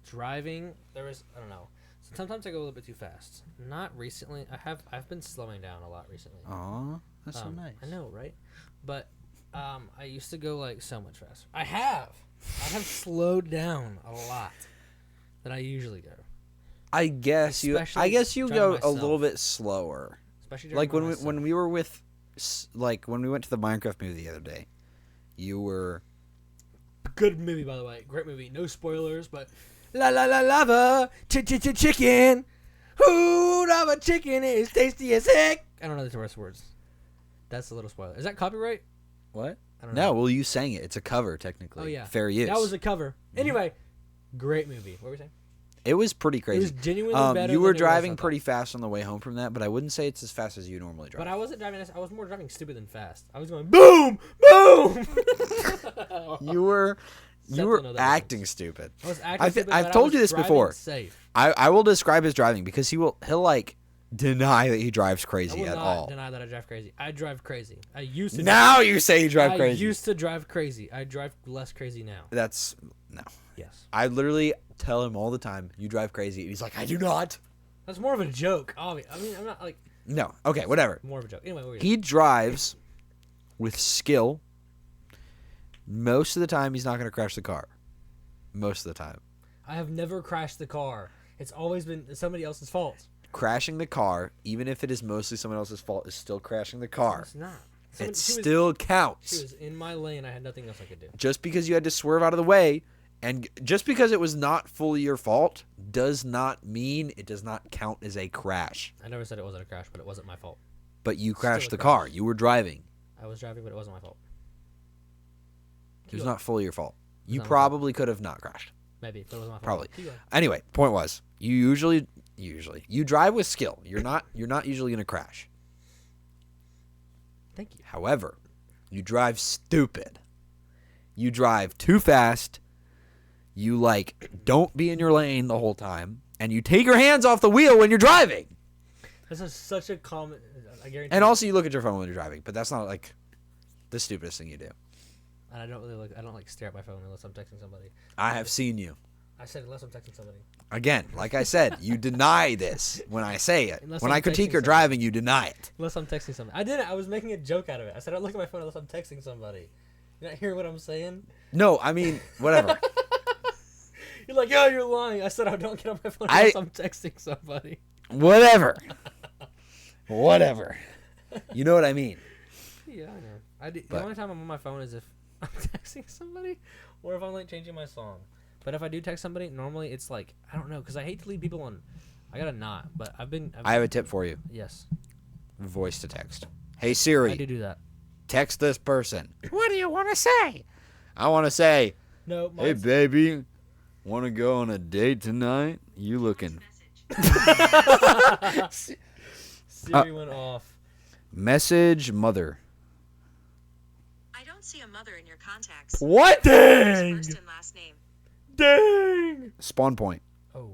driving. I don't know. Sometimes I go a little bit too fast. Not recently. I've been slowing down a lot recently. Aw, that's so nice. I know, right? But I used to go like so much faster. I have slowed down a lot than I usually go. I guess you go a little bit slower. Especially like when we were with, like when we went to the Minecraft movie the other day, you were. Good movie, by the way. Great movie. No spoilers, but la la la lava chicken. Food of a chicken is tasty as heck. I don't know the rest of words. That's a little spoiler. Is that copyright? What? I don't know. No, well, you sang it. It's a cover, technically. Oh, yeah. Fair use. That was a cover. Anyway, great movie. What were we saying? It was pretty It crazy. was genuinely better. You were than it was, I driving thought. pretty fast on the way home from that, but I wouldn't say it's as fast as you normally drive. But I wasn't driving. I was more driving stupid than fast. I was going boom, boom. You were Something of that acting stupid. I was acting stupid, I've but I told was you this driving before. Safe. I will describe his driving because he'll like deny that he drives I crazy will at not all. deny that I drive crazy. I drive crazy. I used to. Now you say you drive I crazy. used to drive crazy. I drive less crazy now. That's no. Yes. I literally tell him all the time, "You drive crazy," and he's like, "I do not." That's more of a joke. I mean, I'm not like No. Okay. Whatever. more of a joke. Anyway, what were you He drives with skill. Most of the time, he's not going to crash the car. Most of the time. I have never crashed the car. It's always been somebody else's fault. Crashing the car, even if it is mostly someone else's fault, is still crashing the car. It's not. It She still counts. was in my lane. I had nothing else I could do. Just because you had to swerve out of the way, and just because it was not fully your fault, does not mean it does not count as a crash. I never said it wasn't a crash, but it wasn't my fault. But you crashed Still the a car. crash. You were driving. I was driving, but it wasn't my fault. It was not fully your fault. You not my probably could have not crashed. Maybe, but it wasn't my fault. Probably. Keep going. Anyway, point was, you usually you drive with skill. You're not usually going to crash. Thank you. However, you drive stupid. You drive too fast. You don't be in your lane the whole time, and you take your hands off the wheel when you're driving. This is such a common. I guarantee. And also, you look at your phone when you're driving, but that's not the stupidest thing you do. And I don't really look. I don't stare at my phone unless I'm texting somebody. I have seen you. I said unless I'm texting somebody. Again, like I said, you deny this when I say it. Unless When I'm I critique texting your somebody. driving, you deny it. Unless I'm texting somebody. I didn't. I was making a joke out of it. I said I don't look at my phone unless I'm texting somebody. You not hear what I'm saying? No, I mean, whatever. You're like, yo, you're lying. I said I don't get on my phone unless I'm texting somebody. Whatever. Whatever. You know what I mean. Yeah, I know. The But- only time I'm on my phone is if I'm texting somebody or if I'm changing my song. But if I do text somebody, normally it's I don't know, because I hate to leave people on. I gotta not, but I've I have a tip for you. yes, Voice to text. Hey Siri, I do that. text this person. What do you want to say? I want to say, No, hey mine's- baby, want to go on a date tonight? You looking? Message. Siri went off. Message mother. I don't see a mother in your contacts. What? First and last name. Dang. Spawn point. Oh,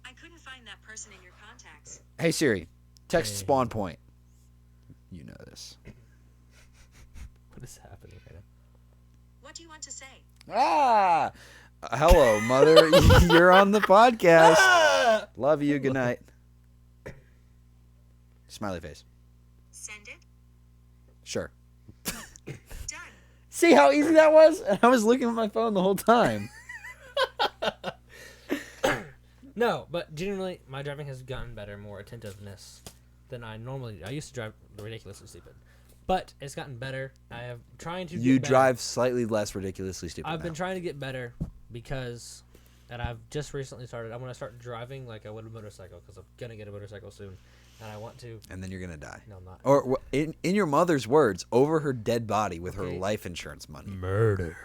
I couldn't find that person in your contacts. Hey Siri, text Hey. spawn point. You know this. what is happening right now? What do you want to say? Ah, hello mother. You're on the podcast. Love you. Good night. Smiley face. Send it. Sure. Done. See how easy that was? I was looking at my phone the whole time. No, but genuinely, my driving has gotten better, more attentiveness than I normally do. I used to drive ridiculously stupid, but it's gotten better. I have trying to. You get better. drive slightly less ridiculously stupid. I've been now. trying to get better because, and I've just recently started. I want to start driving like I would a motorcycle because I'm gonna get a motorcycle soon, and I want to. And then you're gonna die. No, I'm not. Or in your mother's words, over her dead body with her Okay. life insurance money. Murder.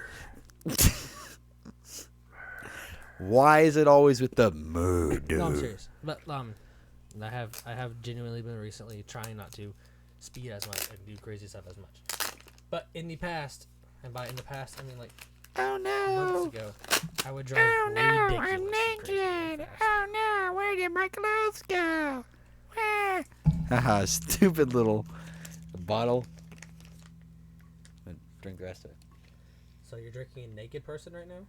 Why is it always with the murder? No, I'm serious. But I have genuinely been recently trying not to speed as much and do crazy stuff as much. But in the past, and by in the past I mean Oh months no! ago, I would drive ridiculously crazy and fast. Oh no! Where did my clothes go? Haha, stupid little bottle. Drink the rest of it. So you're drinking a naked person right now?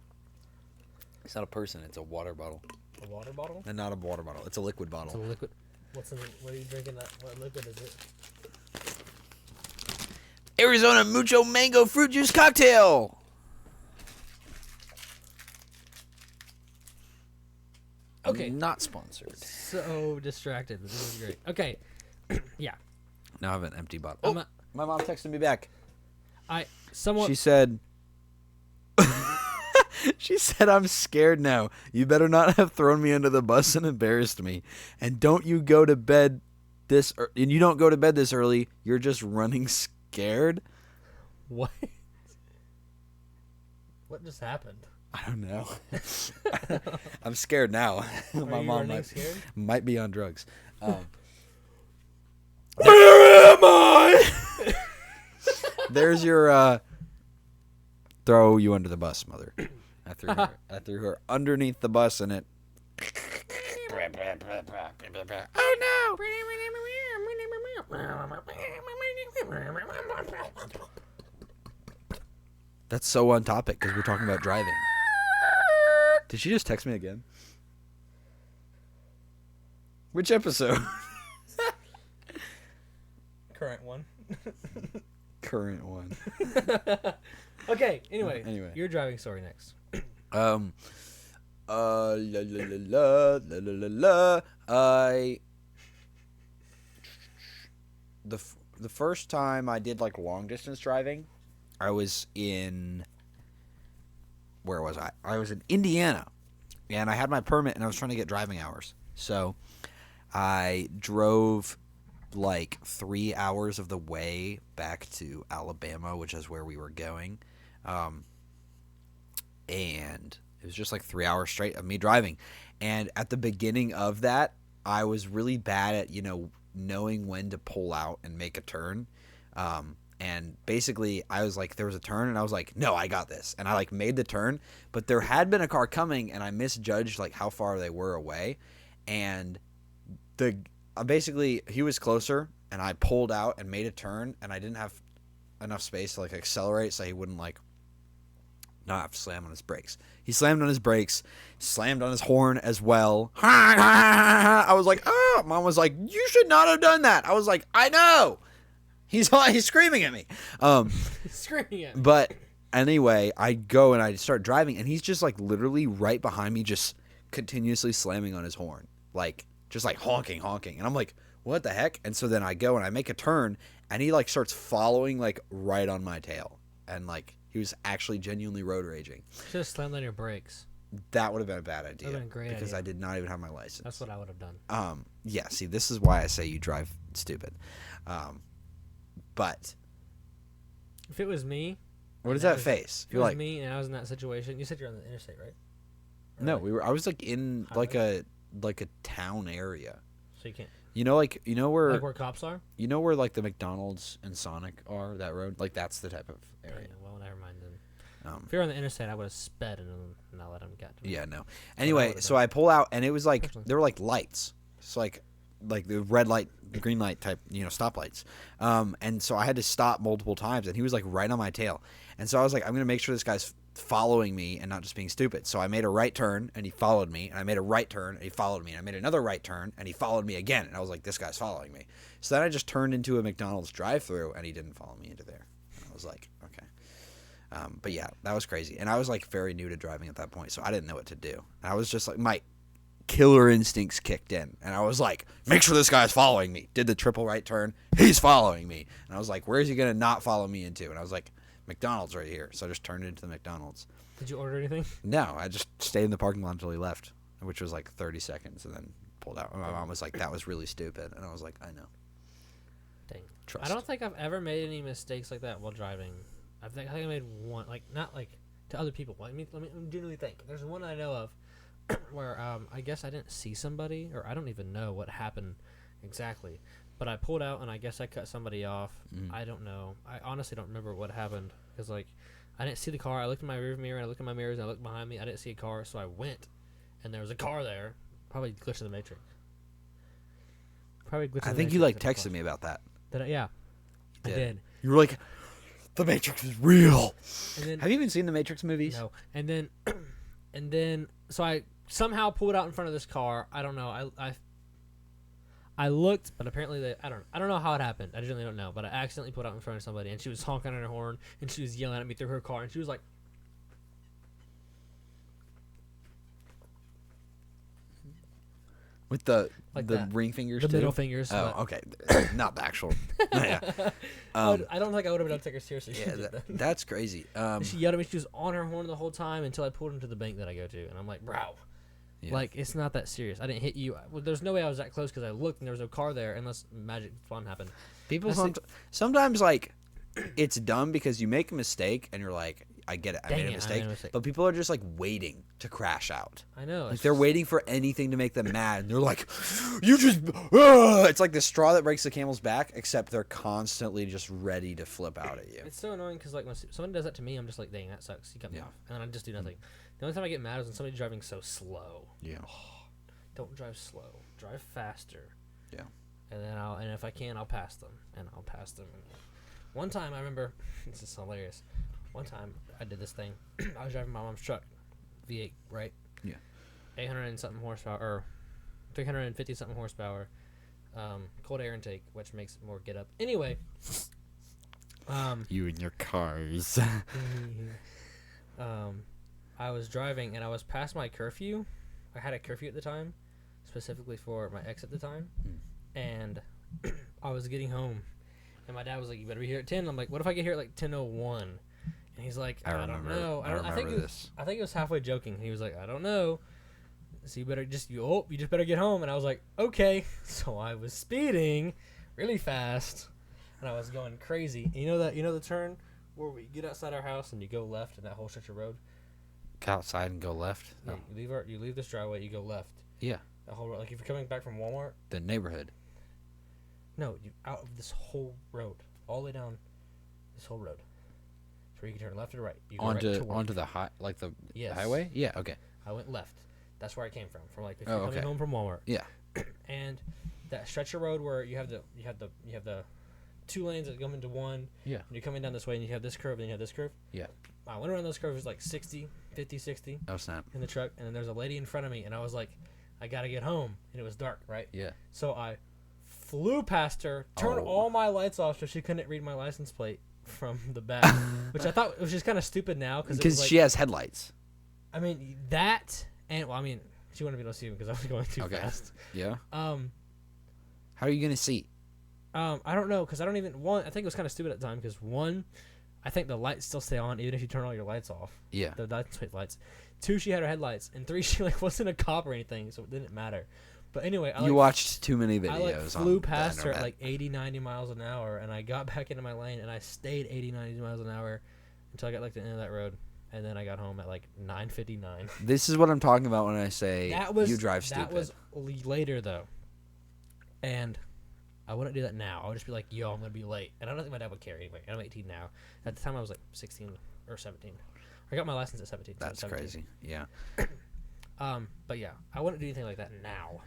It's not a person. It's a water bottle, A water bottle? and not a water bottle. It's a liquid It's a bottle. liquid. What are you drinking? What liquid is it? Arizona Mucho Mango Fruit Juice Cocktail. Okay. Not sponsored. So distracted. This is great. Okay. Yeah. Now I have an empty bottle. I'm Oh, a- my mom texted me back. Someone. She said, She said, I'm scared now. You better not have thrown me under the bus and embarrassed me. And don't you go to bed and you don't go to bed this early. You're just running scared. What? What just happened? I don't know. I'm scared now. My you mom running scared? might be on drugs. Where am I? There's your throw you under the bus, mother. I threw her underneath the bus and it. Oh no! That's so on topic because we're talking about driving. Did she just text me again? Which episode? Current one. Current one. Okay. Anyway, your driving story next. La la la la la la la. The first time I did like long distance driving, I was in. Where was I? I was in Indiana, and I had my permit, and I was trying to get driving hours. So, I drove like 3 hours of the way back to Alabama, which is where we were going, and it was just like 3 hours straight of me driving. And at the beginning of that, I was really bad at knowing when to pull out and make a turn. And basically, I was like, there was a turn, and I was like, no, I got this. And I like made the turn, but there had been a car coming, and I misjudged like how far they were away. And basically, he was closer, and I pulled out and made a turn, and I didn't have enough space to like accelerate so he wouldn't like not have to slam on his brakes. He slammed on his brakes, slammed on his horn as well. I was like, oh, Mom was like, you should not have done that. I was like, I know. He's screaming at me. Screaming at me. But anyway, I go and I start driving, and he's just like literally right behind me, just continuously slamming on his horn, like just like honking. And I'm like, what the heck? And so then I go and I make a turn, and he like starts following like right on my tail, and like he was actually genuinely road raging. Should have slammed on your brakes. That would have been a bad idea. That would have been a great because idea. I did not even have my license. That's what I would have done. Yeah. See, this is why I say you drive stupid. But If it was me, what is that face? if it was me and I was in that situation, you said you're on the interstate, right? Or No, like- I was like in Highway? like a town area. So you can't. Where Like where cops are? where like the McDonald's and Sonic are, that road, like that's the type of area. Yeah, well, never mind then. Um, If you're on the interstate, I would have sped and not let him get to me. yeah, no. Anyway, would've so done. I pull out, and it was like Personally. there were like lights, so like the red light, the green light type, stoplights. And so I had to stop multiple times, and he was like right on my tail, and so I was like, I'm gonna make sure this guy's following me and not just being stupid. So I made a right turn, and he followed me, and I made a right turn, and he followed me, and I made another right turn, and he followed me again, and I was like, this guy's following me. So then I just turned into a McDonald's drive-thru, and he didn't follow me into there. And I was like, okay. But yeah, that was crazy, and I was like very new to driving at that point, so I didn't know what to do. And I was just like, my killer instincts kicked in, and I was like, make sure this guy's following me. Did the triple right turn, he's following me, and I was like, where is he gonna not follow me into? And I was like, McDonald's right here. So I just turned into the McDonald's. Did you order anything? No, I just stayed in the parking lot until he left, which was like 30 seconds, and then pulled out. My mom was like, that was really stupid, and I was like, I know. Dang. Trust. I don't think I've ever made any mistakes like that while driving. I think I made one, like not like to other people. Let me genuinely think. There's one I know of where I guess I didn't see somebody, or I don't even know what happened exactly. But I pulled out, and I guess I cut somebody off. I don't know. I honestly don't remember what happened, because like I didn't see the car. I looked in my rearview mirror, and I looked in my mirrors, and I looked behind me. I didn't see a car, so I went, and there was a car there. Probably glitch of the Matrix. Probably glitch. I of the think you Matrix like at the texted car. me about that. Did I? Yeah, I did. You were like, the Matrix is real. And then Have you even seen the Matrix movies? no, and then so I somehow pulled out in front of this car. I don't know. I looked, but apparently I don't know how it happened. I genuinely don't know. But I accidentally pulled out in front of somebody, and she was honking on her horn, and she was yelling at me through her car, and she was like, With the Like the that. ring fingers The too? middle fingers. Oh, but- okay. Not the actual. Yeah. I don't think I would have been able to take her seriously. Yeah, that's crazy. She yelled at me. She was on her horn the whole time until I pulled into the bank that I go to, and I'm like, bro, Yeah. like it's not that serious. I didn't hit you. Well, there's no way I was that close because I looked and there was no car there unless magic fun happened. People That's sometimes like it's dumb because you make a mistake and you're like, I get it, I made a mistake. But people are just like waiting to crash out. I know. Like it's they're just- waiting for anything to make them mad. And they're like, you just, it's like the straw that breaks the camel's back, except they're constantly just ready to flip out at you. It's so annoying because like when someone does that to me, I'm just like, dang, that sucks. You cut me Yeah. off, and then I just do nothing. The only time I get mad is when somebody's driving so slow. Yeah. Don't drive slow. Drive faster. Yeah. And then and if I can, I'll pass them. And I'll pass them. And one time I remember, this is hilarious. One time I did this thing. I was driving my mom's truck, V8, right? Yeah. 800 and something horsepower, or 350 something horsepower. Cold air intake, which makes more get up. Anyway. You and your cars. I was driving and I was past my curfew. I had a curfew at the time, specifically for my ex at the time, and I was getting home, and my dad was like, "You better be here at 10." I'm like, "What if I get here at like 10:01?" And he's like, "I don't know." I think it was halfway joking. He was like, "I don't know." So you just better get home. And I was like, "Okay." So I was speeding really fast, and I was going crazy. And you know the turn where we get outside our house and you go left in that whole stretch of road. Go outside and go left. Yeah, you leave this driveway, you go left. Yeah. The whole road. Like if you're coming back from Walmart. The neighborhood. No, you out of this whole road, all the way down this whole road. So you can turn left or right. You go right to work. Onto the Yes. highway. Yeah. Okay. I went left. That's where I came from. From like if Oh, you're coming okay. home from Walmart. Yeah. And that stretch of road where you have the 2 lanes that come into one. Yeah. And you're coming down this way and you have this curve and you have this curve. Yeah. I went around those curves like 60, 50, 60 Oh snap. in the truck, and then there's a lady in front of me, and I was like, I gotta get home, and it was dark, right? Yeah. So I flew past her, turned Oh. all my lights off so she couldn't read my license plate from the back, which I thought was just kind of stupid now Because like, she has headlights. I mean that, and well, I mean she wouldn't be able to see me because I was going too Okay. fast. Yeah. How are you gonna see? I don't know because I don't even I think it was kind of stupid at the time because I think the lights still stay on even if you turn all your lights off. Yeah. The lights. 2, she had her headlights, and 3, she like wasn't a cop or anything, so it didn't matter. But anyway, You watched too many videos. I like on flew the past her at internet. like 80, 90 miles an hour, and I got back into my lane, and I stayed 80, 90 miles an hour until I got like to the end of that road, and then I got home at like 9:59. This is what I'm talking about when I say you drive stupid. That was later though, and I wouldn't do that now. I would just be like, "Yo, I'm gonna be late," and I don't think my dad would care anyway. I'm 18 now. At the time, I was like 16 or 17. I got my license at 17. so I was That's 17. crazy. Yeah. But yeah, I wouldn't do anything like that now.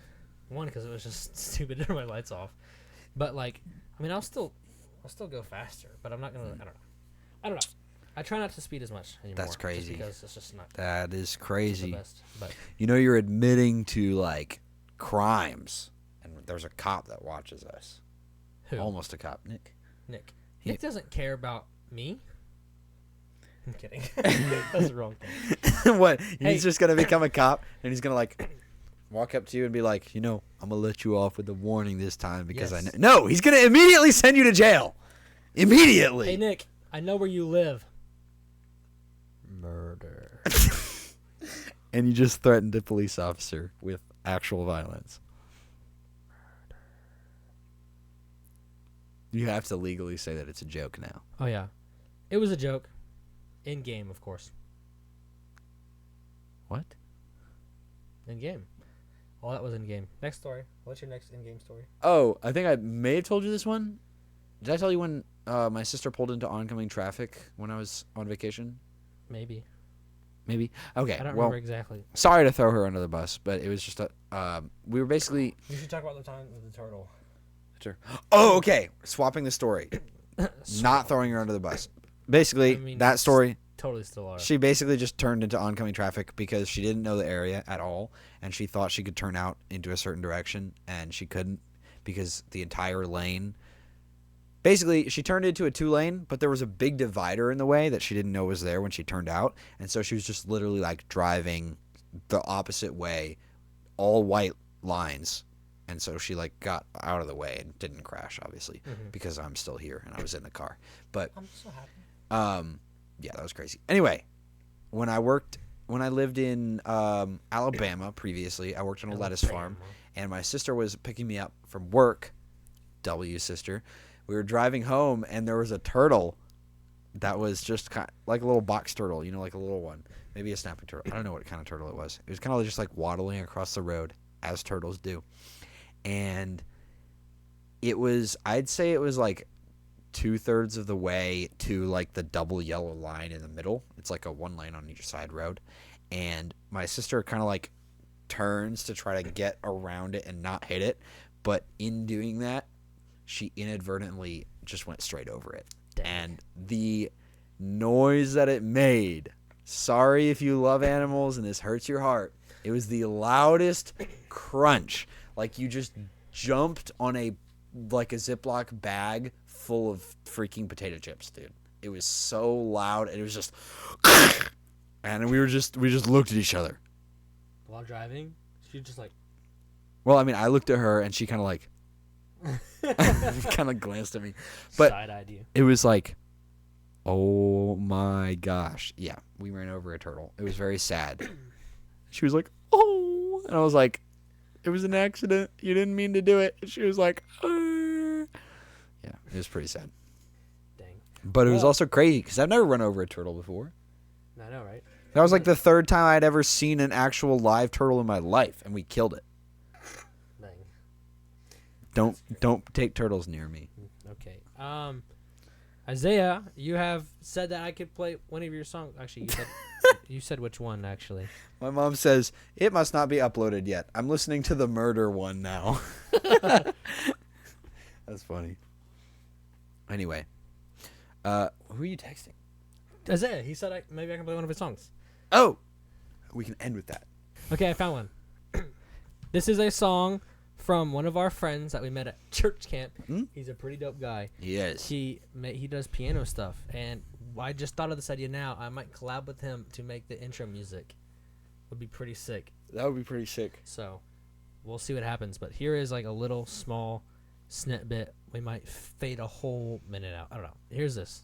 One, because it was just stupid to turn my lights off. But like, I mean, I'll still go faster, but I'm not gonna. I don't know. I try not to speed as much anymore. That's crazy. Just because it's just not That is the crazy. best. But You know, you're admitting to like crimes, and there's a cop that watches us. who? Almost a cop, Nick. Nick. He- Nick doesn't care about me. I'm kidding. That's the wrong thing. What? Hey. He's just gonna become a cop, and he's gonna like walk up to you and be like, I'm gonna let you off with a warning this time because I Yes. know. No, he's gonna immediately send you to jail. Immediately. Hey Nick, I know where you live. Murder. And you just threatened a police officer with actual violence. You have to legally say that it's a joke now. Oh yeah, it was a joke. In game, of course. What? In game. All that was in game. Next story. What's your next in game story? Oh, I think I may have told you this one. Did I tell you when my sister pulled into oncoming traffic when I was on vacation? Maybe. Maybe. Okay. I don't well, remember exactly. sorry to throw her under the bus, but it was just we were basically. You should talk about the time with the turtle. Oh, okay. Swapping the story. Not throwing her under the bus. Basically, I mean, that story. Totally still are. She basically just turned into oncoming traffic because she didn't know the area at all, and she thought she could turn out into a certain direction, and she couldn't because the entire lane. Basically, she turned into a 2-lane, but there was a big divider in the way that she didn't know was there when she turned out, and so she was just literally like driving the opposite way, all white lines, and so she like got out of the way and didn't crash, obviously, because I'm still here and I was in the car. But I'm so happy. yeah, that was crazy. Anyway, when I lived in Alabama previously, I worked on a lettuce farm, and my sister was picking me up from work. W sister. We were driving home, and there was a turtle that was just kind of like a little box turtle, like a little one, maybe a snapping turtle. I don't know what kind of turtle it was. It was kind of just like waddling across the road, as turtles do. And I'd say it was like 2/3 of the way to like the double yellow line in the middle. It's like a one lane on each side road. And my sister kind of like turns to try to get around it and not hit it. But in doing that, she inadvertently just went straight over it. Dang. And the noise that it made, sorry if you love animals and this hurts your heart, it was the loudest crunch. Like you just jumped on a Ziploc bag full of freaking potato chips, dude. It was so loud, and it was just and we just looked at each other. While driving, she just like. Well, I mean, I looked at her, and she kind of like kind of glanced at me, but side-eyed you. it was like, oh my gosh, yeah, we ran over a turtle. It was very sad. She was like, oh, and I was like, it was an accident. You didn't mean to do it. And she was like, yeah, it was pretty sad. Dang. But it was also crazy because I've never run over a turtle before. I know, right? That was like the third time I'd ever seen an actual live turtle in my life, and we killed it. Dang. Don't take turtles near me. Okay. Isaiah, you have said that I could play one of your songs. Actually, you said which one, actually. My mom says, it must not be uploaded yet. I'm listening to the murder one now. That's funny. Anyway. Who are you texting? Isaiah, he said maybe I can play one of his songs. Oh! We can end with that. Okay, I found one. This is a song from one of our friends that we met at church camp. He's a pretty dope guy. He is. He does piano stuff, and I just thought of this idea now. I might collab with him to make the intro music. Would be pretty sick. That would be pretty sick. So, we'll see what happens. But here is like a little small snippet. We might fade a whole minute out. I don't know. Here's this.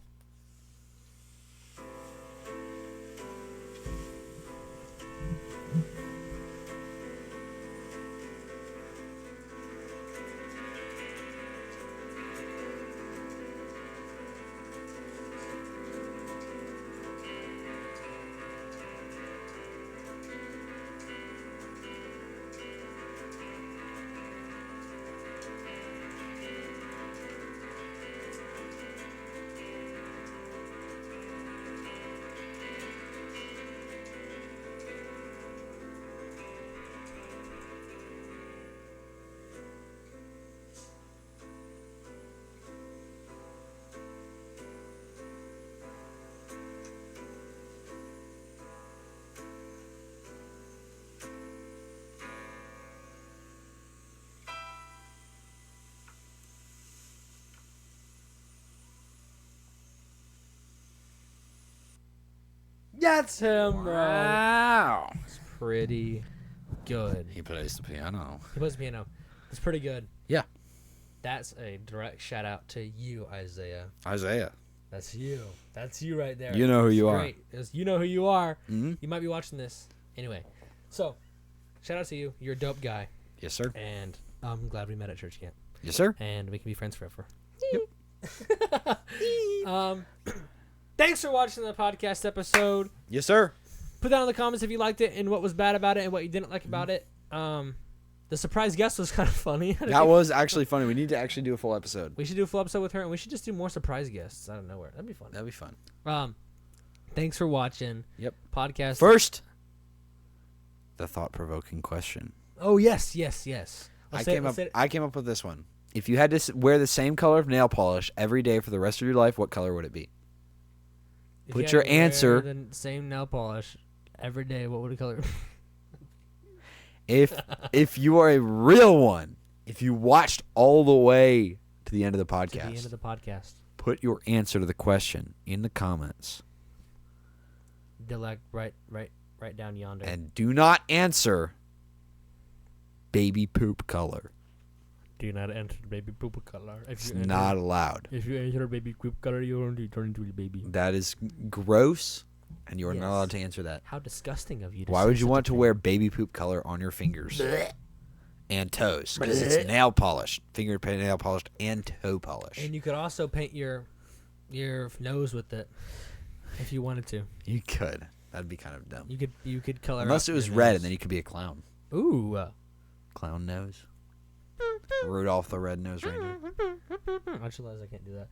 That's him, bro. Wow. It's pretty good. He plays the piano. He plays the piano. It's pretty good. Yeah. That's a direct shout out to you, Isaiah. Isaiah. That's you. That's you right there. You know who you are. Great. You know who you are. Mm-hmm. You might be watching this. Anyway, so shout out to you. You're a dope guy. Yes, sir. And I'm glad we met at church camp. Yes, sir. And we can be friends forever. Yep. Thanks for watching the podcast episode. Yes, sir. Put down in the comments if you liked it and what was bad about it and what you didn't like about it. The surprise guest was kind of funny. That was actually funny. We need to actually do a full episode. We should do a full episode with her, and we should just do more surprise guests out of nowhere. That'd be fun. That'd be fun. Thanks for watching. Yep. Podcast. First, the thought-provoking question. Oh, yes. I came up with this one. If you had to wear the same color of nail polish every day for the rest of your life, what color would it be? Put your answer. The same nail polish every day. What would it color? If you are a real one, if you watched all the way to the end of the podcast, To the end of the podcast. put your answer to the question in the comments. Right down yonder. And do not answer baby poop color. Do not enter baby poop color. It's not allowed. If you enter baby poop color, you're going to turn into a baby. That is gross, and you are Yes. not allowed to answer that. How disgusting of you. To Why say would you such want a to thing. wear baby poop color on your fingers and toes? Because it's nail polished, finger nail polished, and toe polish. And you could also paint your nose with it if you wanted to. You could. That'd be kind of dumb. You could color. Unless up it was your red, nose. and then you could be a clown. Ooh. Clown nose. Rudolph the Red-Nosed Reindeer. I just realized I can't do that.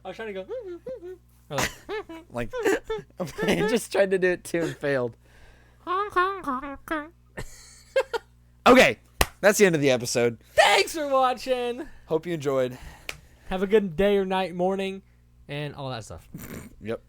I was trying to go. Or like, Like, I just tried to do it too and failed. Okay, that's the end of the episode. thanks for watching. Hope you enjoyed. Have a good day or night, morning, and all that stuff. Yep.